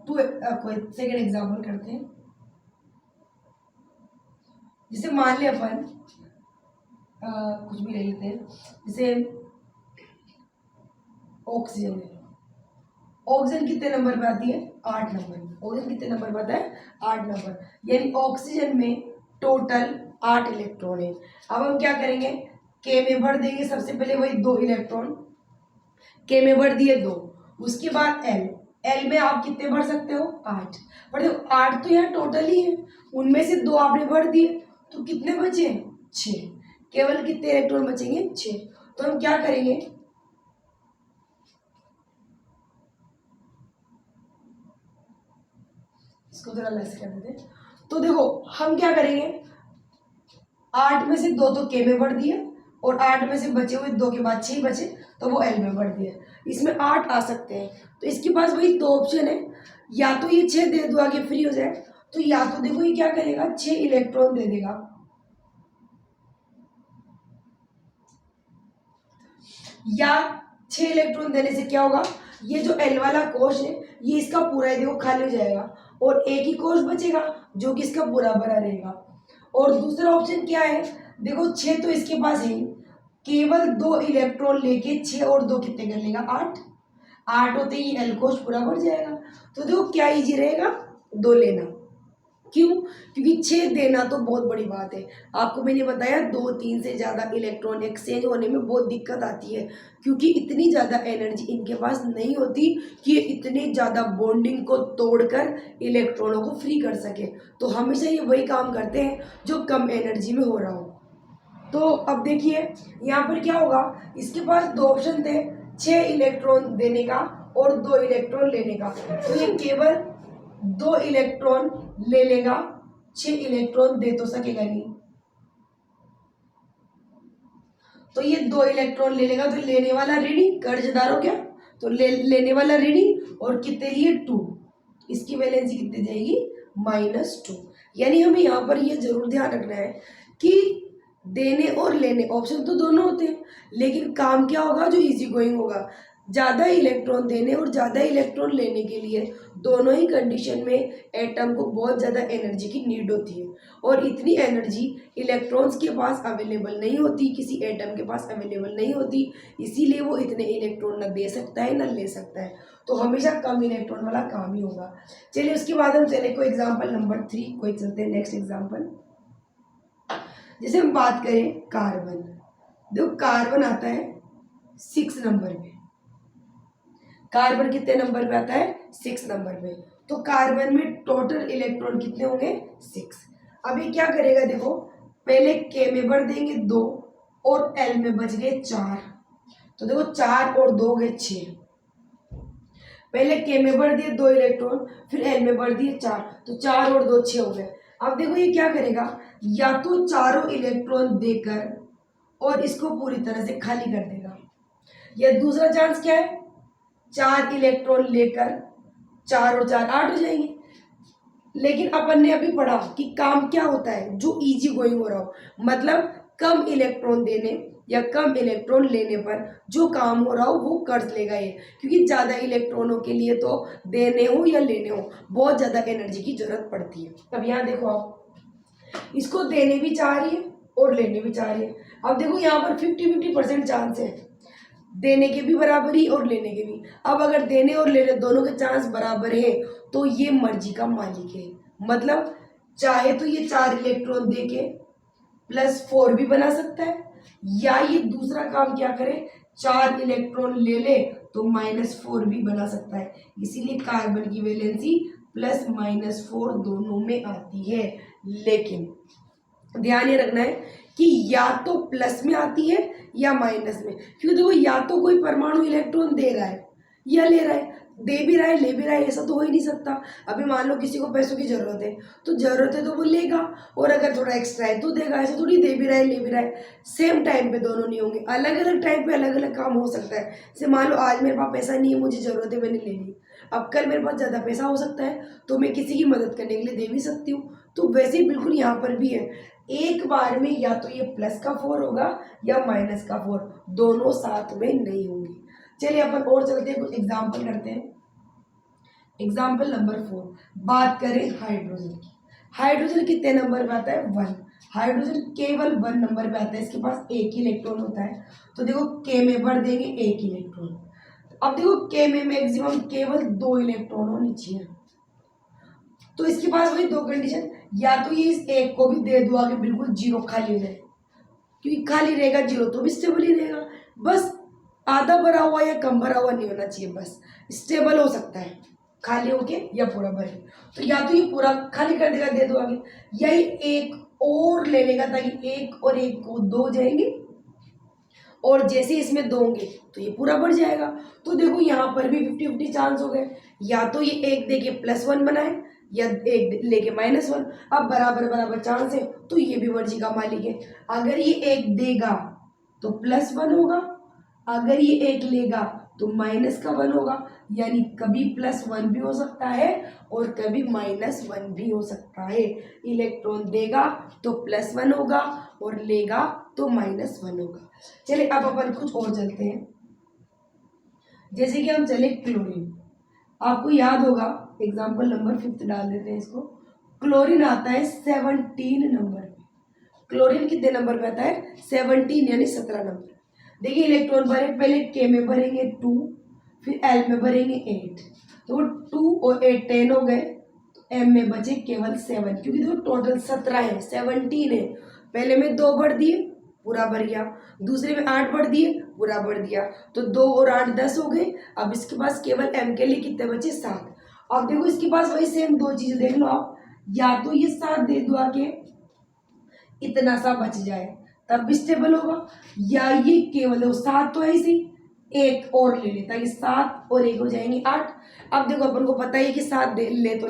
कोई सेकेंड एग्जाम्पल करते हैं। जैसे मान लिया अपन कुछ भी ले लेते हैं, जैसे ऑक्सीजन ले लो। ऑक्सीजन कितने नंबर पे आती है 8 नंबर। ऑक्सीजन कितने नंबर पे आता है 8 नंबर, यानी ऑक्सीजन में टोटल 8 इलेक्ट्रॉन है। अब हम क्या करेंगे, के में भर देंगे सबसे पहले वही 2 इलेक्ट्रॉन, के में भर दिए 2, उसके बाद एल में आप कितने भर सकते हो 8। पर देखो 8 तो यहाँ टोटल ही है, उनमें से 2 आपने भर दिए, तो कितने बचे 6। केवल कितने इलेक्ट्रॉन बचेंगे 6। तो हम क्या करेंगे, इसको थोड़ा लेस कर देते हैं। तो देखो हम क्या करेंगे, 8 में से 2 तो के में भर दिए, और 8 में से बचे हुए 2 के बाद 6 बचे, तो वो एल में भर दिए। इसमें 8 आ सकते हैं, तो इसके पास वही 2 ऑप्शन है, या तो ये 6 दे दो आगे फ्री हो जाए, तो या तो देखो ये क्या करेगा 6 इलेक्ट्रॉन दे देगा, या 6 इलेक्ट्रॉन देने से क्या होगा, ये जो एल वाला कोश है ये इसका पूरा देखो खाली हो जाएगा, और एक ही कोश बचेगा जो कि इसका पूरा भरा रहेगा। और दूसरा ऑप्शन क्या है, देखो 6 तो इसके पास है, केवल 2 इलेक्ट्रॉन लेके 6 और 2 कितने कर लेगा 8 होते ही एल कोश पूरा भर जाएगा। तो देखो क्या इजी रहेगा 2 लेना, क्यों, क्योंकि 6 देना तो बहुत बड़ी बात है। आपको मैंने बताया 2-3 से ज़्यादा इलेक्ट्रॉन एक्सचेंज होने में बहुत दिक्कत आती है, क्योंकि इतनी ज़्यादा एनर्जी इनके पास नहीं होती कि ये इतने ज़्यादा बॉन्डिंग को तोड़कर इलेक्ट्रॉनों को फ्री कर सके। तो हमेशा ये वही काम करते हैं जो कम एनर्जी में हो रहा हो। तो अब देखिए यहाँ पर क्या होगा, इसके पास 2 ऑप्शन थे, 6 इलेक्ट्रॉन देने का और 2 इलेक्ट्रॉन लेने का, तो ये केवल 2 इलेक्ट्रॉन ले लेगा, 6 इलेक्ट्रॉन दे तो सकेगा नहीं। तो ये 2 इलेक्ट्रॉन ले लेगा, तो लेने वाला रीडिंग कर्जदार हो गया, तो लेने वाला रीडिंग और कितने लिए 2, इसकी वैलेंसी कितनी जाएगी -2। यानी हमें यहाँ पर ये जरूर ध्यान रखना है कि देने और लेने ऑप्शन तो दोनों होते हैं, लेकिन काम क्या होगा जो इजी गोइंग होगा, ज़्यादा इलेक्ट्रॉन देने और ज़्यादा इलेक्ट्रॉन लेने के लिए दोनों ही कंडीशन में एटम को बहुत ज़्यादा एनर्जी की नीड होती है, और इतनी एनर्जी इलेक्ट्रॉन्स के पास अवेलेबल नहीं होती, किसी एटम के पास अवेलेबल नहीं होती, इसीलिए वो इतने इलेक्ट्रॉन ना दे सकता है ना ले सकता है, तो हमेशा कम इलेक्ट्रॉन वाला काम ही होगा। चलिए उसके बाद हम चले कोई एग्जाम्पल नंबर 3 कोई चलते हैं नेक्स्ट एग्जाम्पल। जैसे हम बात करें कार्बन, देखो कार्बन आता है 6 नंबर पे, कार्बन कितने नंबर पे आता है 6 नंबर पे, तो कार्बन में टोटल इलेक्ट्रॉन कितने होंगे 6। अब ये क्या करेगा, देखो पहले के में भर देंगे 2 और एल में बच गए 4, तो देखो 4 और 2 गए 6, पहले के में भर दिए 2 इलेक्ट्रॉन, फिर एल में भर दिए 4, तो 4 और 2 6 हो गए। अब देखो ये क्या करेगा, या तो चारों इलेक्ट्रॉन देकर और इसको पूरी तरह से खाली कर देगा, या दूसरा चांस क्या है 4 इलेक्ट्रॉन लेकर 4 और 4 8 हो जाएंगे। लेकिन अपन ने अभी पढ़ा कि काम क्या होता है जो इजी गोइंग हो रहा हो, मतलब कम इलेक्ट्रॉन देने या कम इलेक्ट्रॉन लेने पर जो काम हो रहा हो वो कर लेगा ये, क्योंकि ज़्यादा इलेक्ट्रॉनों के लिए तो देने हो या लेने हो बहुत ज़्यादा एनर्जी की जरूरत पड़ती है। अब यहाँ देखो आप इसको देने भी चाह रही है और लेने भी चाह रही है। अब देखो यहाँ पर 50-50% चांस है, देने के भी बराबर ही और लेने के भी। अब अगर देने और लेने दोनों के चांस बराबर है तो ये मर्जी का मालिक है, मतलब चाहे तो ये 4 इलेक्ट्रॉन दे के +4 भी बना सकता है, या ये दूसरा काम क्या करे 4 इलेक्ट्रॉन ले ले तो -4 भी बना सकता है। इसीलिए कार्बन की वैलेंसी +-4 दोनों में आती है, लेकिन ध्यान ये रखना है कि या तो प्लस में आती है या माइनस में, क्योंकि देखो या तो कोई परमाणु इलेक्ट्रॉन दे रहा है या ले रहा है, दे भी रहा है ले भी रहा है, ऐसा तो हो ही नहीं सकता। अभी मान लो किसी को पैसों की जरूरत है, तो जरूरत है तो वो लेगा, और अगर थोड़ा एक्स्ट्रा है तो देगा, ऐसा थोड़ी दे भी रहा है ले भी रहा है। सेम टाइम पे दोनों नहीं होंगे, अलग अलग टाइम पे अलग अलग काम हो सकता है। जैसे मान लो आज मेरे पास पैसा नहीं है, मुझे जरूरत है मैंने ले ली, अब कल मेरे पास ज़्यादा पैसा हो सकता है तो मैं किसी की मदद करने के लिए दे भी सकती हूँ। तो वैसे ही बिल्कुल यहाँ पर भी है, एक बार में या तो ये +4 होगा या -4, दोनों साथ में नहीं होंगे। चलिए अपन और चलते हैं, कुछ एग्जाम्पल करते हैं। एग्जाम्पल नंबर 4 बात करें हाइड्रोजन की। हाइड्रोजन कितने नंबर पे आता है 1, हाइड्रोजन केवल 1 नंबर पे आता है, इसके पास एक ही इलेक्ट्रॉन होता है। तो देखो के में भर देंगे एक इलेक्ट्रॉन, अब देखो के में मैक्सिमम केवल 2 इलेक्ट्रॉन होनी चाहिए, तो इसके पास वही 2 कंडीशन, या तो ये इस एक को भी दे दो आगे बिल्कुल 0 खाली हो जाए, क्योंकि खाली रहेगा 0 तो भी स्टेबल ही रहेगा, बस आधा भरा हुआ या कम भरा हुआ नहीं होना चाहिए, बस स्टेबल हो सकता है खाली होके या पूरा भरे। तो या तो ये पूरा खाली कर देगा दे दो आगे, या ये एक और ले लेगा ताकि एक और एक को 2 जाएंगे, और जैसे इसमें 2 होंगे तो ये पूरा बढ़ जाएगा। तो देखो यहाँ पर भी 50-50 चांस हो गए, या तो ये एक देके +1 बनाए या एक लेके -1, अब बराबर बराबर चांस है तो ये भी मर्जी का मालिक है। अगर ये एक देगा तो +1 होगा, अगर ये एक लेगा तो -1 होगा, यानी कभी +1 भी हो सकता है और कभी -1 भी हो सकता है। इलेक्ट्रॉन देगा तो +1 होगा और लेगा तो -1 होगा। चलिए अब अपन कुछ और चलते हैं, जैसे कि हम चले क्लोरीन। आपको याद होगा एग्जाम्पल नंबर 5 डाल देते हैं इसको। क्लोरीन आता है 17 नंबर पे, क्लोरीन कितने नंबर पे आता है 17 यानी 17 नंबर। देखिए इलेक्ट्रॉन भरे, पहले के में भरेंगे 2, फिर एल में भरेंगे 8, तो 2 और 8 10 हो गए, तो एम में बचे केवल 7, क्योंकि देखो टोटल 17 है 17 है। पहले में 2 भर दिए पूरा भर गया, दूसरे में 8 भर दिए पूरा भर दिया, तो 2 और 8 10 हो गए। अब इसके पास केवल एम के लिए कितने बचे 7। अब देखो इसके पास वही सेम 2 चीजें देख लो आप, या तो ये 7 दे दो आके इतना सा बच जाए तब भी स्टेबल होगा, या ये केवल 7 तो ऐसे एक और ले लेता है, 7 और 1 हो जाएंगे 8। अब देखो अपन को पता है कि 7 दे तो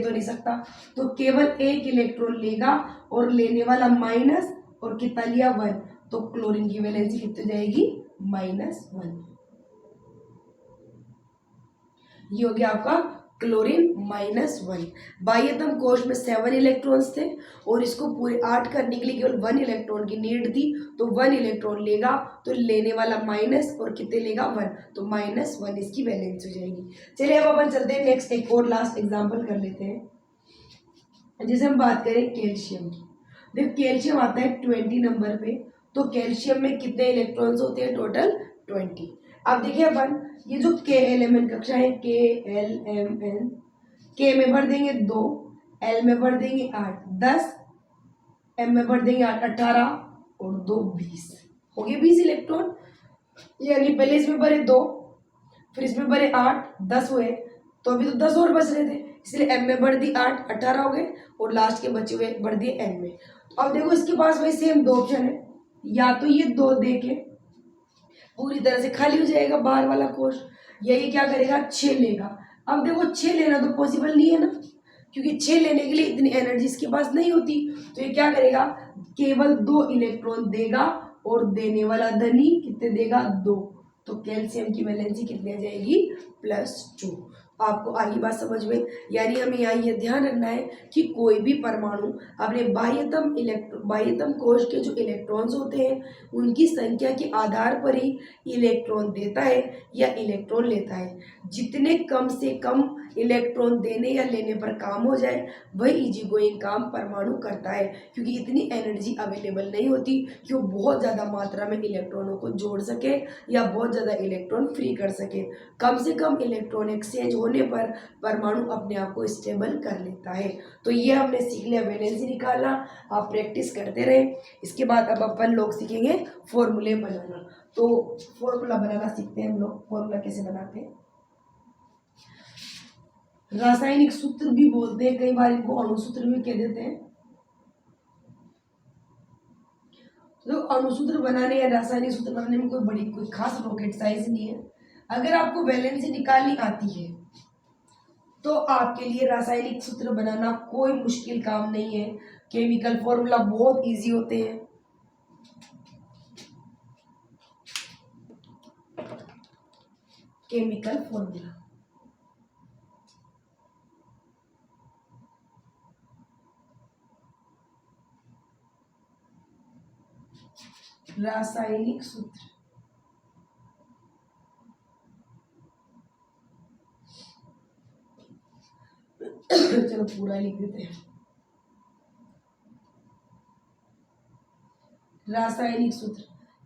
नहीं सकता, तो केवल एक इलेक्ट्रॉन लेगा और लेने वाला माइनस और कितना लिया 1, तो क्लोरीन की वैलेंसी कितनी जाएगी, -1। ये हो गया आपका क्लोरीन -1। बाह्यतम कोश में 7 इलेक्ट्रॉन्स थे और इसको पूरे 8 करने के लिए केवल 1 इलेक्ट्रॉन की नीड थी, तो 1 इलेक्ट्रॉन लेगा तो लेने वाला माइनस और कितने लेगा 1, तो -1 इसकी वैलेंस हो जाएगी। चलिए अब अपन चलते हैं नेक्स्ट, एक और लास्ट एग्जांपल कर लेते हैं। जैसे हम बात करें कैल्शियम की, देखो कैल्शियम आता है 20 नंबर पे, तो कैल्शियम में कितने इलेक्ट्रॉन्स होते हैं, टोटल 20। अब देखिए अपन ये जो KLMN कक्षा है, KLMN, के में भर देंगे 2, एल में भर देंगे 8, 10, एम में भर देंगे 8, 18 और 2 20, हो गए 20 इलेक्ट्रॉन। यानी पहले इसमें भरे 2, फिर इसमें भरे 8, 10 हुए, तो अभी तो 10 और बच रहे थे, इसलिए एम में भर दी 8, 18 हो गए और लास्ट के बचे हुए भर दिए एन में। तो अब देखो इसके पास वही सेम 2 ऑप्शन है, या तो ये 2 दे के पूरी तरह से खाली हो जाएगा बाहर वाला कोश, या ये क्या करेगा 6 लेगा। अब देखो 6 लेना तो पॉसिबल नहीं है ना, क्योंकि 6 लेने के लिए इतनी एनर्जी इसके पास नहीं होती, तो ये क्या करेगा केवल 2 इलेक्ट्रॉन देगा और देने वाला धनी कितने देगा 2, तो कैल्शियम की वैलेंसी कितनी आ जाएगी +2। आपको आगे बात समझ में, यानी हमें यहाँ ये ध्यान रखना है कि कोई भी परमाणु अपने बाह्यतम कोश के जो इलेक्ट्रॉन्स होते हैं उनकी संख्या के आधार पर ही इलेक्ट्रॉन देता है या इलेक्ट्रॉन लेता है। जितने कम से कम इलेक्ट्रॉन देने या लेने पर काम हो जाए वही इजी गोइंग काम परमाणु करता है, क्योंकि इतनी एनर्जी अवेलेबल नहीं होती कि वो बहुत ज़्यादा मात्रा में इलेक्ट्रॉनों को जोड़ सके या बहुत ज़्यादा इलेक्ट्रॉन फ्री कर सके। कम से कम इलेक्ट्रॉन एक्सचेंज होने पर परमाणु अपने आप को स्टेबल कर लेता है। तो ये हमने सीख लिया वैलेंसी निकालना, आप प्रैक्टिस करते रहे। इसके बाद अब अपन लोग सीखेंगे फॉर्मूले बनाना। तो फॉर्मूला बनाना सीखते हैं हम लोग। फॉर्मूला कैसे बनाते हैं, रासायनिक सूत्र भी बोलते हैं, कई बार इनको अणुसूत्र भी कह देते हैं। तो अणुसूत्र बनाने या रासायनिक सूत्र बनाने में कोई खास रॉकेट साइंस नहीं है। अगर आपको वैलेंसी निकालनी आती है तो आपके लिए रासायनिक सूत्र बनाना कोई मुश्किल काम नहीं है। केमिकल फॉर्मूला बहुत इजी होते हैं। केमिकल फॉर्मूला रासायनिक सूत्र, चलो पूरा लिख देते हैं। रासायनिक सूत्र,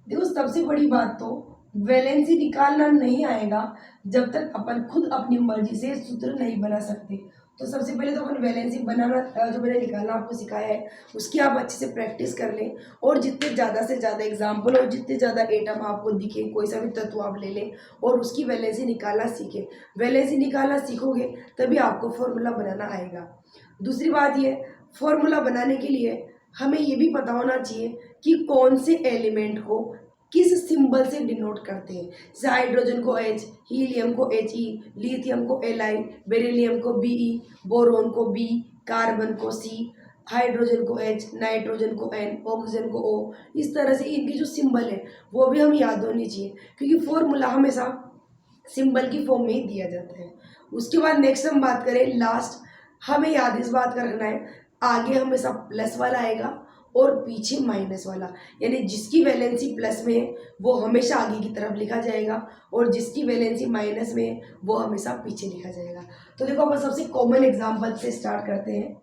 देखो सबसे बड़ी बात तो वैलेंसी निकालना नहीं आएगा जब तक अपन खुद अपनी मर्जी से सूत्र नहीं बना सकते। तो सबसे पहले तो अपन वैलेंसी बनाना जो मैंने निकालना आपको सिखाया है उसकी आप अच्छे से प्रैक्टिस कर लें, और जितने ज़्यादा से ज़्यादा एग्जाम्पल और जितने ज़्यादा एटम आपको दिखे, कोई सा भी तत्व आप ले लें और उसकी वैलेंसी निकालना सीखें। वैलेंसी निकालना सीखोगे तभी आपको फॉर्मूला बनाना आएगा। दूसरी बात ये, फॉर्मूला बनाने के लिए हमें ये भी पता होना चाहिए कि कौन से एलिमेंट को किस सिंबल से डिनोट करते हैं। जैसे हाइड्रोजन को H, हीलियम को He, लिथियम को Li, बेरिलियम को Be, बोरोन को B, कार्बन को C, हाइड्रोजन को H, नाइट्रोजन को N, ऑक्सीजन को O। इस तरह से इनकी जो सिंबल है वो भी हमें याद होनी चाहिए, क्योंकि फॉर्मूला हमेशा सिंबल की फॉर्म में ही दिया जाता है। उसके बाद नेक्स्ट हम बात करें लास्ट, हमें याद इस बात का रखना है आगे हमेशा प्लस वाला आएगा और पीछे माइनस वाला, यानी जिसकी वैलेंसी प्लस में है वो हमेशा आगे की तरफ लिखा जाएगा और जिसकी वैलेंसी माइनस में है वो हमेशा पीछे लिखा जाएगा। तो देखो अपन सबसे कॉमन एग्जांपल से स्टार्ट करते हैं।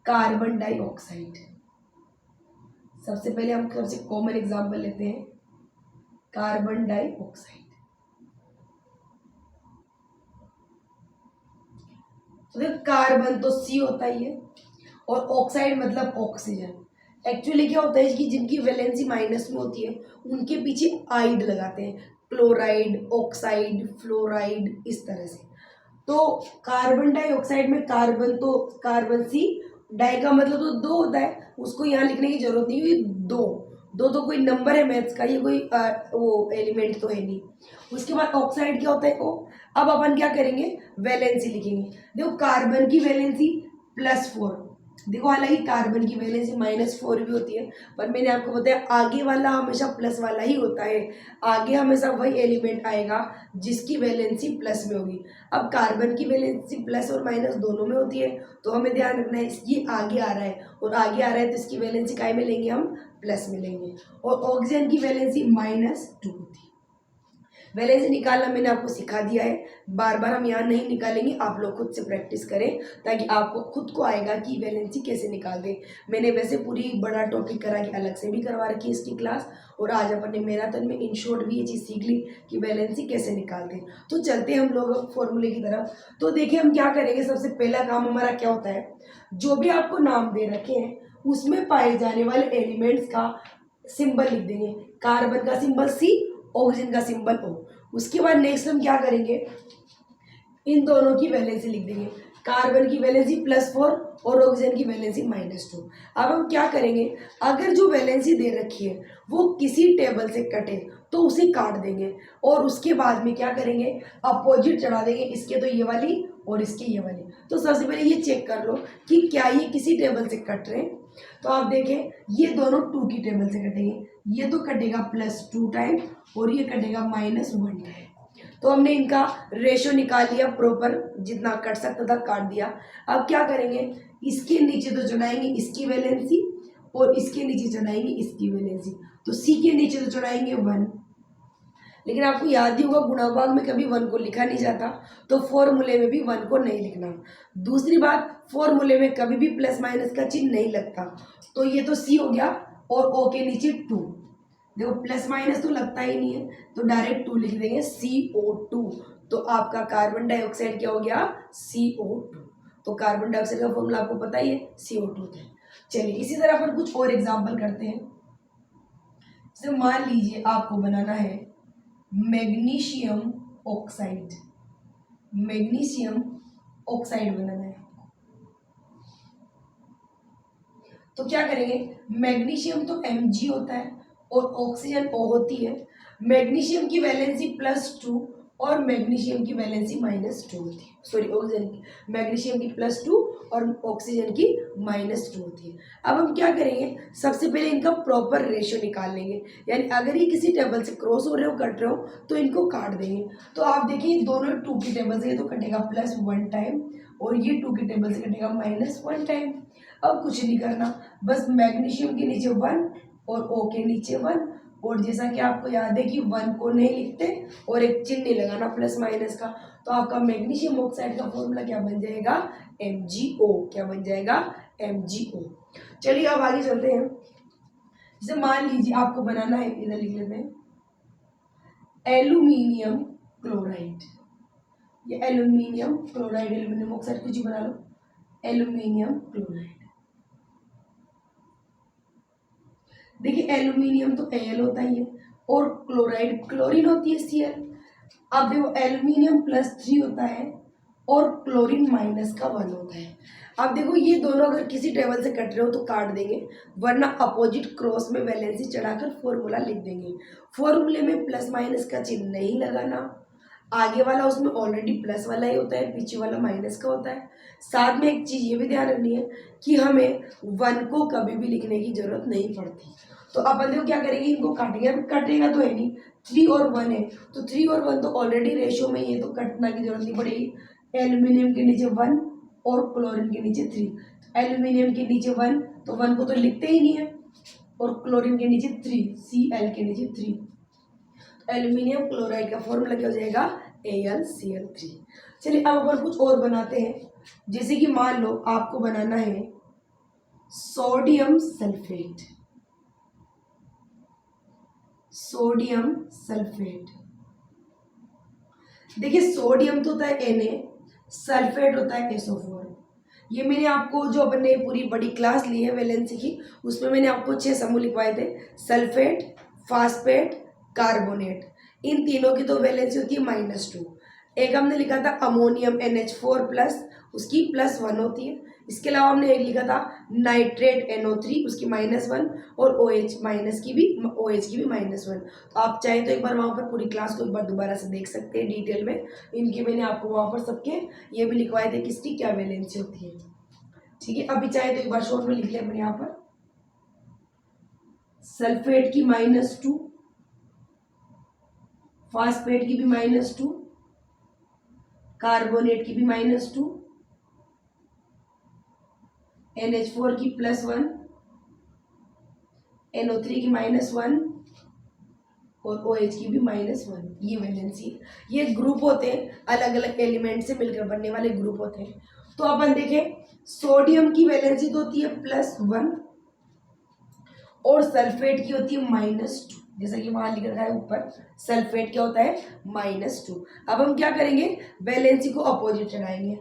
कार्बन डाइऑक्साइड, सबसे पहले हम सबसे कॉमन एग्जांपल लेते हैं कार्बन डाइऑक्साइड। तो देखो कार्बन तो C होता ही है और ऑक्साइड मतलब ऑक्सीजन। एक्चुअली क्या होता है कि जिनकी वैलेंसी माइनस में होती है उनके पीछे आइड लगाते हैं, क्लोराइड, ऑक्साइड, फ्लोराइड, इस तरह से। तो कार्बन डाइऑक्साइड में कार्बन C, डाई का मतलब तो 2 होता है, उसको यहाँ लिखने की जरूरत नहीं है। 2 तो कोई नंबर है मैथ्स का, ये कोई वो एलिमेंट तो है नहीं। उसके बाद ऑक्साइड क्या होता है O। अब अपन क्या करेंगे, वैलेंसी लिखेंगे। देखो कार्बन की वैलेंसी +4, देखो हालांकि कार्बन की वैलेंसी -4 भी होती है, पर मैंने आपको बताया आगे वाला हमेशा प्लस वाला ही होता है। आगे हमेशा वही एलिमेंट आएगा जिसकी वैलेंसी प्लस में होगी। अब कार्बन की वैलेंसी प्लस और माइनस दोनों में होती है, तो हमें ध्यान रखना है ये आगे आ रहा है और आगे आ रहा है तो इसकी वैलेंसी काय में लेंगे हम, प्लस में लेंगे। और ऑक्सीजन की वैलेंसी -2 होती है। वैलेंसी निकालना मैंने आपको सिखा दिया है, बार बार हम यहाँ नहीं निकालेंगे, आप लोग खुद से प्रैक्टिस करें ताकि आपको खुद को आएगा कि वैलेंसी कैसे निकाल दें। मैंने वैसे पूरी बड़ा टॉपिक करा के अलग से भी करवा रखी है इसकी क्लास, और आज अपन ने मैराथन में इन शॉर्ट भी ये चीज़ सीख ली कि वैलेंसी कैसे निकालते हैं। तो चलते हैं हम लोग फॉर्मूले की तरफ। तो देखिए हम क्या करेंगे, सबसे पहला काम हमारा क्या होता है, जो भी आपको नाम दे रखे हैं उसमें पाए जाने वाले एलिमेंट्स का सिंबल लिख देंगे। कार्बन का सिंबल C, ऑक्सीजन का सिंबल O। उसके बाद नेक्स्ट हम क्या करेंगे, इन दोनों की वैलेंसी लिख देंगे। कार्बन की वैलेंसी +4 और ऑक्सीजन की वैलेंसी -2। अब हम क्या करेंगे, अगर जो वैलेंसी दे रखी है वो किसी टेबल से कटे तो उसे काट देंगे, और उसके बाद में क्या करेंगे, अपोजिट चढ़ा देंगे, इसके तो ये वाली और इसके ये वाली। तो सबसे पहले ये चेक कर लो कि क्या ये किसी टेबल से कट रहे हैं। तो आप देखें ये दोनों 2 की टेबल से कटेंगे, ये तो कटेगा +2 टाइम और ये कटेगा -1 टाइम। तो हमने इनका रेशो निकाल लिया प्रॉपर, जितना कट सकता था काट दिया। अब क्या करेंगे, इसके नीचे तो चढ़ाएंगे इसकी वैलेंसी और इसके नीचे चढ़ाएंगे इसकी वैलेंसी। तो C के नीचे तो चढ़ाएंगे 1, लेकिन आपको याद ही होगा गुणा भाग में कभी 1 को लिखा नहीं जाता, तो फॉर्मूले में भी 1 को नहीं लिखना। दूसरी बात, फॉर्मूले में कभी भी प्लस माइनस का चिन्ह नहीं लगता। तो ये तो C हो गया और O के नीचे 2, देखो प्लस माइनस तो लगता ही नहीं है, तो डायरेक्ट 2 लिख देंगे CO2। तो आपका कार्बन डाइऑक्साइड क्या हो गया, CO2। तो कार्बन डाइऑक्साइड का फॉर्मूला आपको पता ही है, CO2 था। चलिए इसी तरह पर कुछ और एग्जाम्पल करते हैं। जैसे मान लीजिए आपको बनाना है मैग्नीशियम ऑक्साइड, मैग्नीशियम ऑक्साइड बनाना है। तो क्या करेंगे, मैग्नीशियम तो Mg होता है और ऑक्सीजन O होती है। मैग्नीशियम की वैलेंसी +2 और मैग्नीशियम की वैलेंसी -2 होती है, सॉरी ऑक्सीजन की, मैग्नीशियम की +2 और ऑक्सीजन की -2 होती है। अब हम क्या करेंगे, सबसे पहले इनका प्रॉपर रेशियो निकाल लेंगे, यानी अगर ये किसी टेबल से क्रॉस हो रहे हो, कट रहे हो, तो इनको काट देंगे। तो आप देखिए दोनों 2 की टेबल से, ये तो कटेगा +1 टाइम और ये 2 की टेबल से कटेगा -1 टाइम। अब कुछ नहीं करना, बस मैग्नीशियम के नीचे 1 और O के नीचे 1, और जैसा कि आपको याद है कि 1 को नहीं लिखते और एक चिन्ह नहीं लगाना प्लस माइनस का, तो आपका मैग्नीशियम ऑक्साइड का फॉर्मूला क्या बन जाएगा, MgO। क्या बन जाएगा, MgO। चलिए अब आगे चलते हैं। जैसे मान लीजिए आपको बनाना है, इधर लिख लेते हैं, एल्यूमिनियम क्लोराइड। ये एल्यूमिनियम क्लोराइड, एल्यूमिनियम ऑक्साइड कुछ ही बना लो, एल्यूमिनियम क्लोराइड। देखिए एल्यूमिनियम तो Al होता ही है और क्लोराइड क्लोरीन होती है Cl। अब देखो एल्यूमिनियम +3 होता है और क्लोरीन -1 होता है। अब देखो ये दोनों अगर किसी टेबल से कट रहे हो तो काट देंगे, वरना अपोजिट क्रॉस में वैलेंसी चढ़ाकर फॉर्मूला लिख देंगे। फॉर्मूले में प्लस माइनस का चिन्ह नहीं लगाना, आगे वाला उसमें ऑलरेडी प्लस वाला ही होता है, पीछे वाला माइनस का होता है। साथ में एक चीज़ ये भी ध्यान रखनी है कि हमें 1 को कभी भी लिखने की जरूरत नहीं पड़ती। तो अपन देखो क्या करेंगे, इनको काटेंगे, अब कटेगा तो है नहीं, 3 और 1 है, तो 3 और 1 तो ऑलरेडी रेशियो में ही है, तो कटना की जरूरत नहीं पड़ेगी। एल्यूमिनियम के नीचे 1 और क्लोरीन के नीचे 3, तो एल्यूमिनियम के नीचे 1, तो 1 को तो लिखते ही नहीं है, और क्लोरीन के नीचे 3, Cl के नीचे 3। एल्यूमिनियम क्लोराइड का फॉर्मूला क्या हो जाएगा, AlCl3। चलिए अब अपन कुछ और बनाते हैं। जैसे कि मान लो आपको बनाना है सोडियम सल्फेट, सोडियम सल्फेट। देखिए सोडियम तो होता है Na, सल्फेट होता है SO4। ये मैंने आपको जो अपन ने पूरी बड़ी क्लास ली है वैलेंसी की, उसमें मैंने आपको 6 समूह लिखवाए थे, सल्फेट, फास्फेट, कार्बोनेट। इन तीनों की तो वैलेंसी होती है -2। एक हमने लिखा था अमोनियम NH4+, उसकी +1 होती है। इसके अलावा हमने एक लिखा था नाइट्रेट NO3, उसकी -1, और OH की भी -1। तो आप चाहे तो एक बार वहाँ पर पूरी क्लास को एक बार दोबारा से देख सकते हैं डिटेल में। इनकी मैंने आपको वहाँ पर सबके ये भी लिखवाए थे किसकी क्या वैलेंसी होती है। ठीक है, अभी चाहे तो एक बार शॉर्ट में लिख लिया मैंने यहाँ पर, सल्फेट की -2, फास्फेट की भी -2, कार्बोनेट की भी -2, NH4 की +1, NO3 की -1 और OH की भी -1। ये वैलेंसी, ये ग्रुप होते हैं, अलग अलग एलिमेंट से मिलकर बनने वाले ग्रुप होते हैं। तो अपन देखें, सोडियम की वैलेंसी तो होती है +1 और सल्फेट की होती है -2, जैसा कि वहां लिख रखा है ऊपर, सल्फेट क्या होता है -2। अब हम क्या करेंगे, वैलेंसी को अपोजिट चढ़ाएंगे,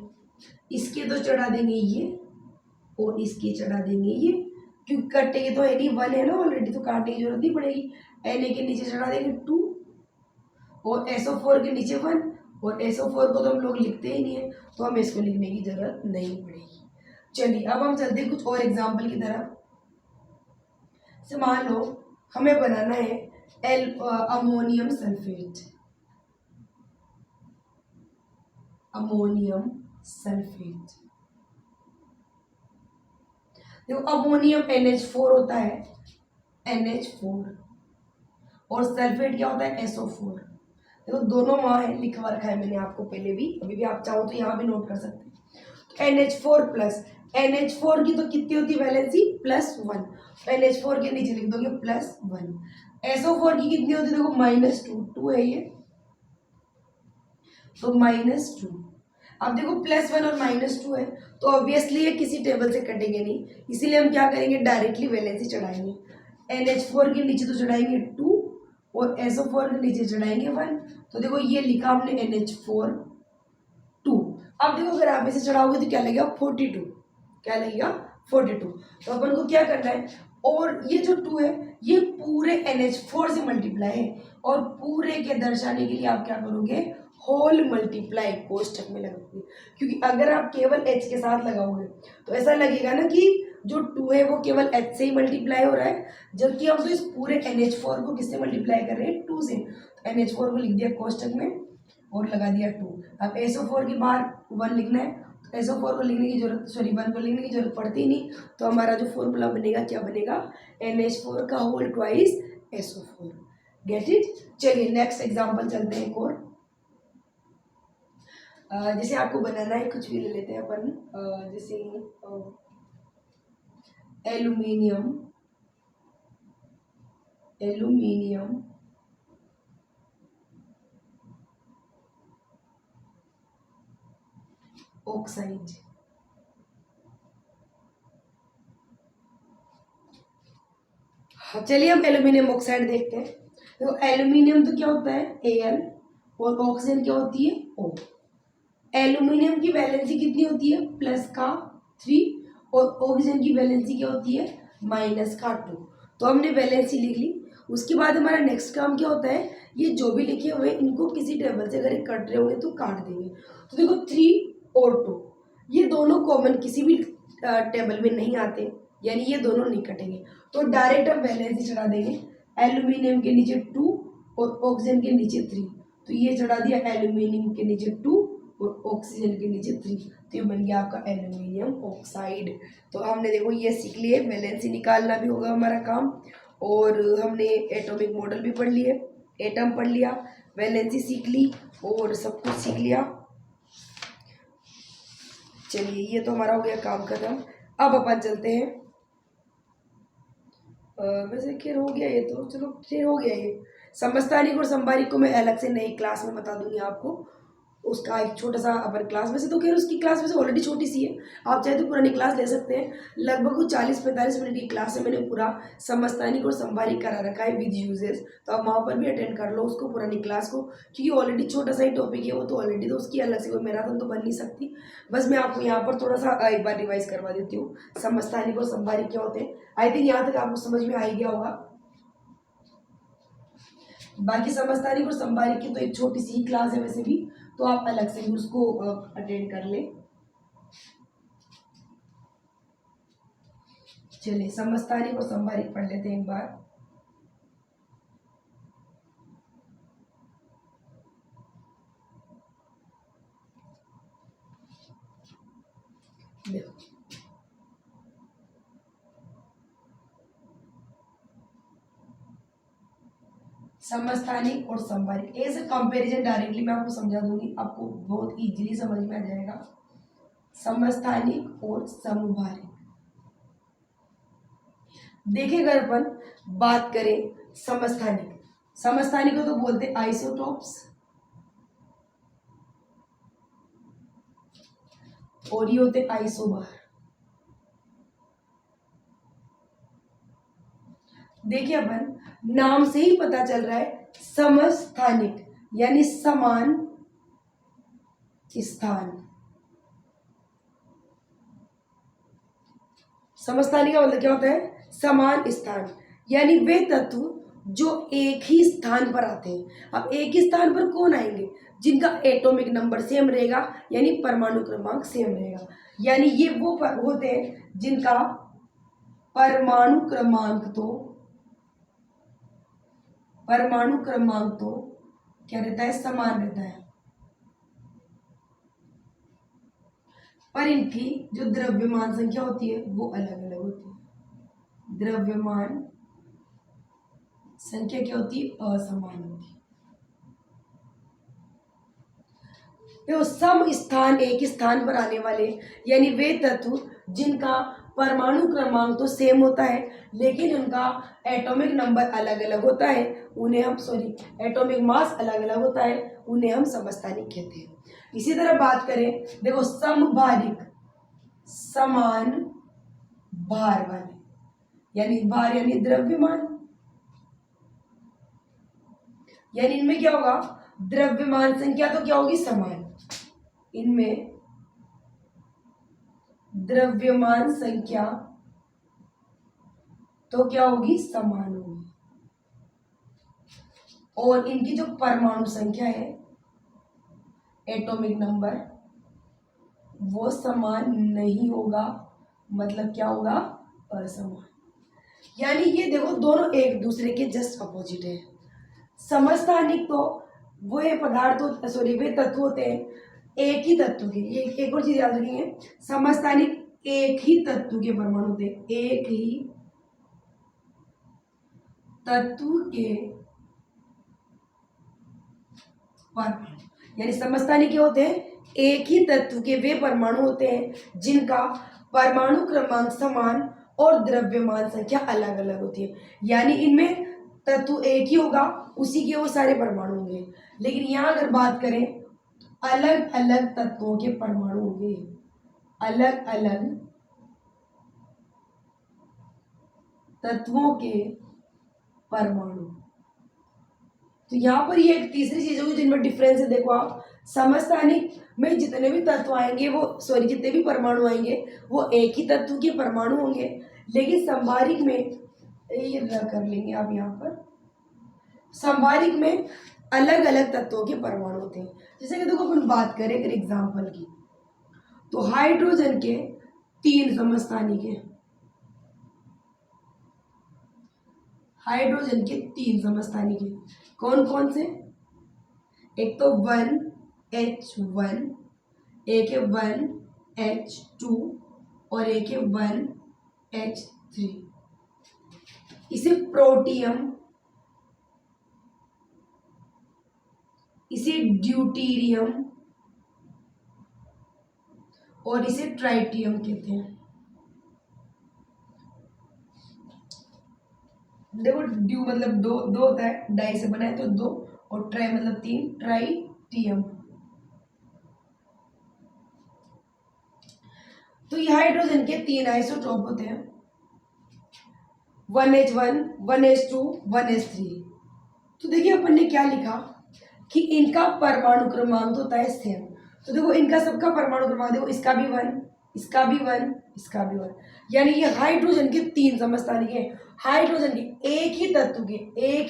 इसके तो चढ़ा देंगे ये और इसके चढ़ा देंगे ये, क्योंकि कटेंगे तो Na1 है ना ऑलरेडी, तो काटने की जरूरत नहीं पड़ेगी। Na के नीचे चढ़ा देंगे 2 और SO4 के नीचे 1, और SO4 को तो हम लोग लिखते ही नहीं है, तो हमें इसको लिखने की जरूरत नहीं पड़ेगी। चलिए अब हम चलते हैं कुछ और एग्जाम्पल की तरफ। से मान लो हमें बनाना है अमोनियम सल्फेट, अमोनियम सल्फेट। देखो अमोनियम NH4 होता है, NH4, और सल्फेट क्या होता है SO4। देखो दोनों वहां है, लिखवा रखा है मैंने आपको पहले भी, अभी भी आप चाहो तो यहाँ भी नोट कर सकते हैं। तो NH4 प्लस, NH4 की तो कितनी होती है वैलेंसी +1, NH4 के नीचे लिख दोगे +1। SO4 की कितनी होती है, देखो -2, 2 है ये, तो -2। अब देखो +1 और -2 है, तो ऑब्वियसली ये किसी टेबल से कटेंगे नहीं, इसीलिए हम क्या करेंगे, डायरेक्टली वैलेंसी चढ़ाएंगे। NH4 के नीचे तो चढ़ाएंगे 2 और SO4 के नीचे चढ़ाएंगे 1। तो देखो ये लिखा हमने NH4 2। अब देखो अगर आप इसे चढ़ाओगे तो क्या लगेगा 42, क्या लगेगा 42। तो अपन को क्या करना है, और ये जो 2 है ये पूरे NH4 से मल्टीप्लाई है, और पूरे के दर्शाने के लिए आप क्या करोगे, होल मल्टीप्लाई कोष्टक में लगाओगे, क्योंकि अगर आप केवल H के साथ लगाओगे तो ऐसा लगेगा ना कि जो 2 है वो केवल H से ही मल्टीप्लाई हो रहा है, जबकि हम तो इस पूरे NH4 को किससे मल्टीप्लाई कर रहे हैं, 2 से। तो NH4 को लिख दिया कोष्टक में और लगा दिया 2। अब SO4 के बाहर 1 लिखना है, तो SO4 को लिखने की जरूरत, सॉरी 1 को लिखने की जरूरत पड़ती ही नहीं, तो हमारा जो फॉर्मूला बनेगा क्या बनेगा, NH4 का whole twice SO4। Get it. चलिए नेक्स्ट एग्जांपल चलते हैं एक और। जैसे आपको बनाना है, कुछ भी ले लेते हैं अपन, जैसे एल्यूमिनियम, एल्यूमिनियम ऑक्साइड। चलिए हम एल्यूमिनियम ऑक्साइड देखते हैं। तो एल्यूमिनियम तो क्या होता है Al, और ऑक्सीजन क्या होती है O। एल्यूमिनियम की वैलेंसी कितनी होती है, +3, और ऑक्सीजन की वैलेंसी क्या होती है, -2। तो हमने वैलेंसी लिख ली। उसके बाद हमारा नेक्स्ट काम क्या होता है, ये जो भी लिखे हुए इनको किसी टेबल से अगर कट रहे होंगे तो काट देंगे। तो देखो 3 और 2 ये दोनों कॉमन किसी भी टेबल में नहीं आते, यानी ये दोनों नहीं कटेंगे, तो डायरेक्ट हम वैलेंसी चढ़ा देंगे। एल्यूमिनियम के नीचे 2 और ऑक्सीजन के नीचे 3, तो ये चढ़ा दिया एल्यूमिनियम के नीचे 2 और ऑक्सीजन के नीचे 3, तो ये बन गया आपका एल्यूमिनियम ऑक्साइड। तो हमने देखो ये सीख लिए, वैलेंसी निकालना भी होगा हमारा काम, और हमने एटॉमिक मॉडल भी पढ़ लिए, एटम पढ़ लिया, वैलेंसी सीख ली और सब कुछ सीख लिया। चलिए ये तो हमारा हो गया काम खत्म। अब अपन चलते हैं, वैसे खैर हो गया ये तो, चलो खैर हो गया ये। समस्थानिक और संभारिक को मैं अलग से नई क्लास में बता दूंगी आपको, उसका एक छोटा सा अपन क्लास, वैसे तो खैर उसकी क्लास वैसे ऑलरेडी छोटी सी है, आप चाहे तो पुरानी क्लास ले सकते हैं। लगभग कुछ 40-45 मिनट की क्लास है, मैंने पूरा समस्थानिक और संभारिक करा रखा है विद यूजेस, तो आप वहाँ पर भी अटेंड कर लो उसको, पुरानी क्लास को, क्योंकि ऑलरेडी छोटा सा ही टॉपिक है वो तो ऑलरेडी, तो उसकी अलग से कोई मैराथन तो बन नहीं सकती। बस मैं आपको यहाँ पर थोड़ा सा एक बार रिवाइज करवा देती हूँ, समस्थानिक और संभारिक क्या होते हैं। आई थिंक यहाँ तक आपको समझ में आ ही गया होगा। बाकी समस्थानिक और संभारिक की तो एक छोटी सी क्लास है वैसे भी, तो आप अलग से भी उसको अटेंड कर ले। चलिए समस्थानिक और संभारिक पढ़ लेते हैं एक बार। देखो समस्थानिक और समभारिक। ऐसे कंपैरिजन डायरेक्टली मैं आपको समझा दूंगी, आपको बहुत इजीली समझ में आ जाएगा। समस्थानिक और समभारिक। देखिए अगर अपन बात करें समस्थानिक, समस्थानिक को तो बोलते आइसोटोप्स, और ये होते आइसोबार। देखिए अपन नाम से ही पता चल रहा है समस्थानिक यानी समान स्थान। समस्थानिक का मतलब क्या होता है? समान स्थान, यानी वे तत्व जो एक ही स्थान पर आते हैं। अब एक ही स्थान पर कौन आएंगे? जिनका एटॉमिक नंबर सेम रहेगा, यानी परमाणु क्रमांक सेम रहेगा। यानी ये वो होते हैं जिनका परमाणु क्रमांक तो क्या रहता है? समान रहता है, पर इनकी जो द्रव्यमान संख्या होती है वो अलग अलग होती है। द्रव्यमान संख्या क्या होती है? असमान होती है। तो सम स्थान, एक स्थान पर आने वाले यानी वे तत्व जिनका परमाणु क्रमांक तो सेम होता है लेकिन उनका एटॉमिक नंबर अलग अलग होता है, उन्हें हम एटॉमिक मास अलग अलग होता है, उन्हें हम समस्थानिक कहते हैं। इसी तरह बात करें, देखो समभारिक, समान भार वाले, यानी भार यानी द्रव्यमान, यानी इनमें क्या होगा? द्रव्यमान संख्या तो क्या होगी? समान। इनमें द्रव्यमान संख्या तो क्या होगी? समान होगी। और इनकी जो परमाणु संख्या है, एटॉमिक नंबर, वो समान नहीं होगा, मतलब क्या होगा? असमान। यानी ये देखो दोनों एक दूसरे के जस्ट अपोजिट है। समस्थानिक तो वो पदार्थ वे तत्व होते हैं एक ही तत्व के। ये एक और चीज याद रखिए, समस्थानिक एक ही तत्व के परमाणु होते हैं, एक ही तत्व के परमाणु। यानी समस्थानिक क्या होते हैं? एक ही तत्व के वे परमाणु होते हैं जिनका परमाणु क्रमांक समान और द्रव्यमान संख्या अलग अलग होती है। यानी इनमें तत्व एक ही होगा, उसी के वो सारे परमाणु होंगे, लेकिन यहाँ अगर बात करें अलग अलग तत्वों के परमाणु होंगे, अलग अलग तत्वों के परमाणु। तो यहाँ पर ये एक तीसरी चीज होगी जिनमें डिफरेंस है। देखो आप, समस्थानिक में जितने भी तत्व आएंगे वो जितने भी परमाणु आएंगे वो एक ही तत्व के परमाणु होंगे, लेकिन संभारिक में ये कर लेंगे आप, यहाँ पर संभारिक में अलग अलग तत्वों के परमाणु होते हैं। जैसे कि देखो अपन बात करें अगर एग्जाम्पल की, तो हाइड्रोजन के 3 समस्थानिक हैं, हाइड्रोजन के 3 समस्थानिक हैं। कौन कौन से? एक तो 1H1, एक है 1H2 और एक है 1H3। इसे प्रोटियम, इसे ड्यूटीरियम और इसे ट्राइटियम कहते हैं। देखो ड्यू मतलब दो होता है, डाई से बना है तो 2, और ट्राई मतलब 3, ट्राइटियम। तो ये हाइड्रोजन के 3 आइसोटोप होते हैं, 1H1, 1H2, 1H3। तो देखिए अपन ने क्या लिखा कि इनका परमाणु क्रमांक होता है सेम। तो देखो इनका सबका परमाणु क्रमांक देखो, इसका भी 1, इसका भी 1, इसका भी 1, यानी ये हाइड्रोजन के 3 समस्थानिक हैं। हाइड्रोजन के एक ही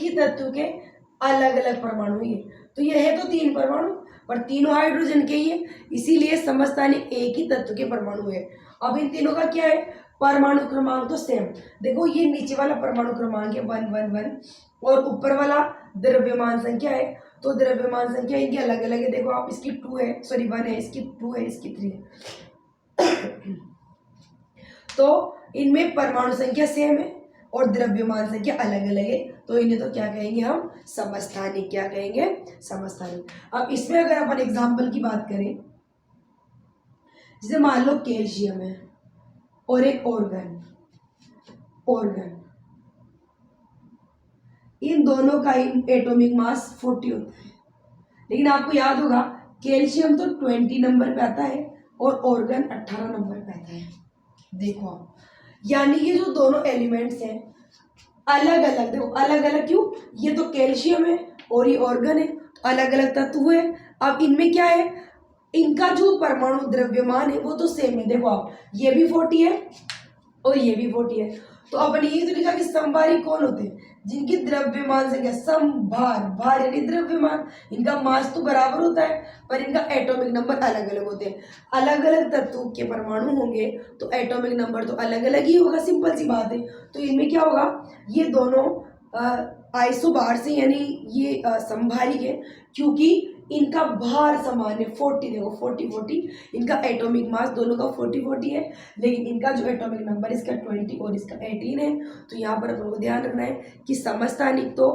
तत्व के अलग अलग परमाणु ही है। तो ये है तो 3 परमाणु, पर तीनों हाइड्रोजन के ही है, इसीलिए समस्थानिक एक ही तत्व के परमाणु है। अब इन तीनों का क्या है? परमाणु क्रमांक तो सेम। देखो ये नीचे वाला परमाणु क्रमांक है 1, 1, 1, और ऊपर वाला द्रव्यमान संख्या है, तो द्रव्यमान संख्या इनकी अलग अलग है। देखो आप, इसकी 2 है, 1 है, इसकी 2 है, इसकी 3 है। तो इनमें परमाणु संख्या सेम है और द्रव्यमान संख्या अलग अलग है, तो इन्हें तो क्या कहेंगे हम, समस्थानिक। क्या कहेंगे, समस्थानिक। अब इसमें अगर अपन एग्जाम्पल की बात करें, जैसे मान लो कैल्शियम है और एक ऑर्गन, इन दोनों का एटॉमिक मास 40 होता है, लेकिन आपको याद होगा कैल्शियम तो 20 नंबर पे आता है और ऑर्गन 18 नंबर पे आता है। देखो आप, यानी कि जो दोनों एलिमेंट्स हैं अलग अलग, देखो अलग अलग क्यों, ये तो कैल्शियम है और ये ऑर्गन है, तो अलग अलग तत्व है। अब इनमें क्या है, इनका जो परमाणु द्रव्यमान है वो तो सेम है। देखो आप, ये भी 40 है और ये भी 40 है, तो अपन ये तो लिखा कि समभारी कौन होते हैं, जिनकी द्रव्यमान संख्या, समभार, भार यानी द्रव्यमान, इनका मास तो बराबर होता है पर इनका एटॉमिक नंबर अलग अलग होते हैं। अलग अलग तत्वों के परमाणु होंगे तो एटॉमिक नंबर तो अलग अलग ही होगा, सिंपल सी बात है। तो इनमें क्या होगा, ये दोनों आइसोबार से यानी ये समभारिक है, क्योंकि इनका भार समान है 40। देखो 40 इनका एटॉमिक मास दोनों का 40 है, लेकिन इनका जो एटॉमिक नंबर इसका 20 और इसका 18 है। तो यहाँ पर अपन को ध्यान रखना है कि समस्थानिक तो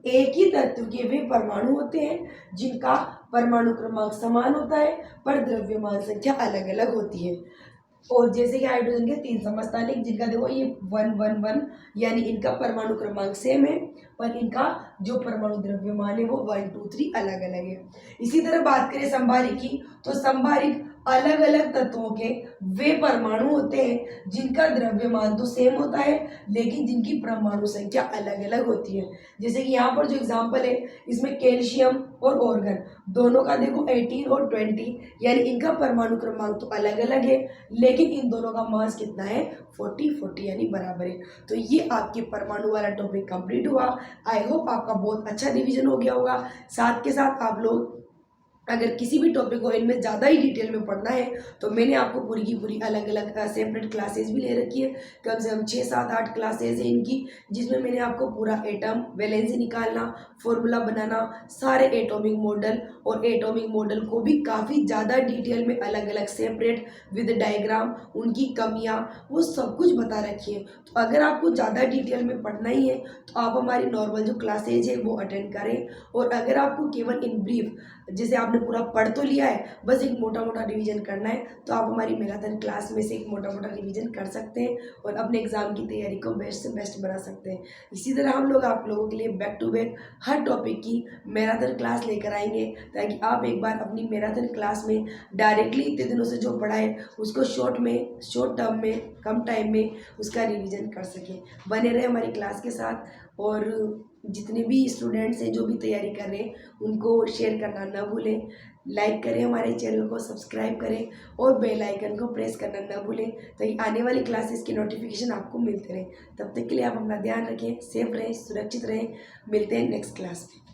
एक ही तत्व के वे परमाणु होते हैं जिनका परमाणु क्रमांक समान होता है पर द्रव्यमान संख्या अलग अलग होती है। और जैसे कि हाइड्रोजन के 3 समस्थानिक, जिनका देखो ये 1 1 1 यानी इनका परमाणु क्रमांक सेम है पर इनका जो परमाणु द्रव्यमान है वो 1 2 3 अलग अलग है। इसी तरह बात करें संभारिक की, तो संभारिक अलग अलग तत्वों के वे परमाणु होते हैं जिनका द्रव्यमान तो सेम होता है लेकिन जिनकी परमाणु संख्या अलग अलग होती है। जैसे कि यहाँ पर जो एग्जाम्पल है, इसमें कैल्शियम और ऑर्गन दोनों का देखो 18 और 20 यानी इनका परमाणु क्रमांक तो अलग अलग है लेकिन इन दोनों का मास कितना है, 40 यानी बराबर है। तो ये आपके परमाणु वाला टॉपिक कंप्लीट हुआ। आई होप आपका बहुत अच्छा रिवीजन हो गया होगा। साथ के साथ आप लोग अगर किसी भी टॉपिक को इनमें ज़्यादा ही डिटेल में पढ़ना है तो मैंने आपको पूरी की पूरी अलग अलग सेपरेट क्लासेस भी ले रखी है, कम से कम 6 7 8 क्लासेस हैं इनकी, जिसमें मैंने आपको पूरा एटम वैलेंसी निकालना, फॉर्मूला बनाना, सारे एटॉमिक मॉडल और एटॉमिक मॉडल को भी काफ़ी ज़्यादा डिटेल में अलग अलग सेपरेट विद डायग्राम, उनकी कमियाँ, वो सब कुछ बता रखी है। तो अगर आपको ज़्यादा डिटेल में पढ़ना ही है तो आप हमारी नॉर्मल जो क्लासेज है वो अटेंड करें। और अगर आपको केवल इन ब्रीफ, जैसे आपने पूरा पढ़ तो लिया है, बस एक मोटा मोटा रिवीजन करना है, तो आप हमारी मैराथन क्लास में से एक मोटा मोटा रिवीजन कर सकते हैं और अपने एग्जाम की तैयारी को बेस्ट से बेस्ट बना सकते हैं। इसी तरह हम लोग आप लोगों के लिए बैक टू बैक हर टॉपिक की मैराथन क्लास लेकर आएंगे, ताकि आप एक बार अपनी मैराथन क्लास में डायरेक्टली इतने दिनों से जो पढ़ा है उसको शॉर्ट टर्म में, कम टाइम में उसका रिवीजन कर सकें। बने रहे हमारी क्लास के साथ। और जितने भी स्टूडेंट्स हैं जो भी तैयारी कर रहे हैं उनको शेयर करना ना भूलें, लाइक करें, हमारे चैनल को सब्सक्राइब करें और बेल आइकन को प्रेस करना ना भूलें, ताकि आने वाली क्लासेस की नोटिफिकेशन आपको मिलते रहे। तब तक के लिए आप अपना ध्यान रखें, सेफ रहें, सुरक्षित रहें। मिलते हैं नेक्स्ट क्लास में।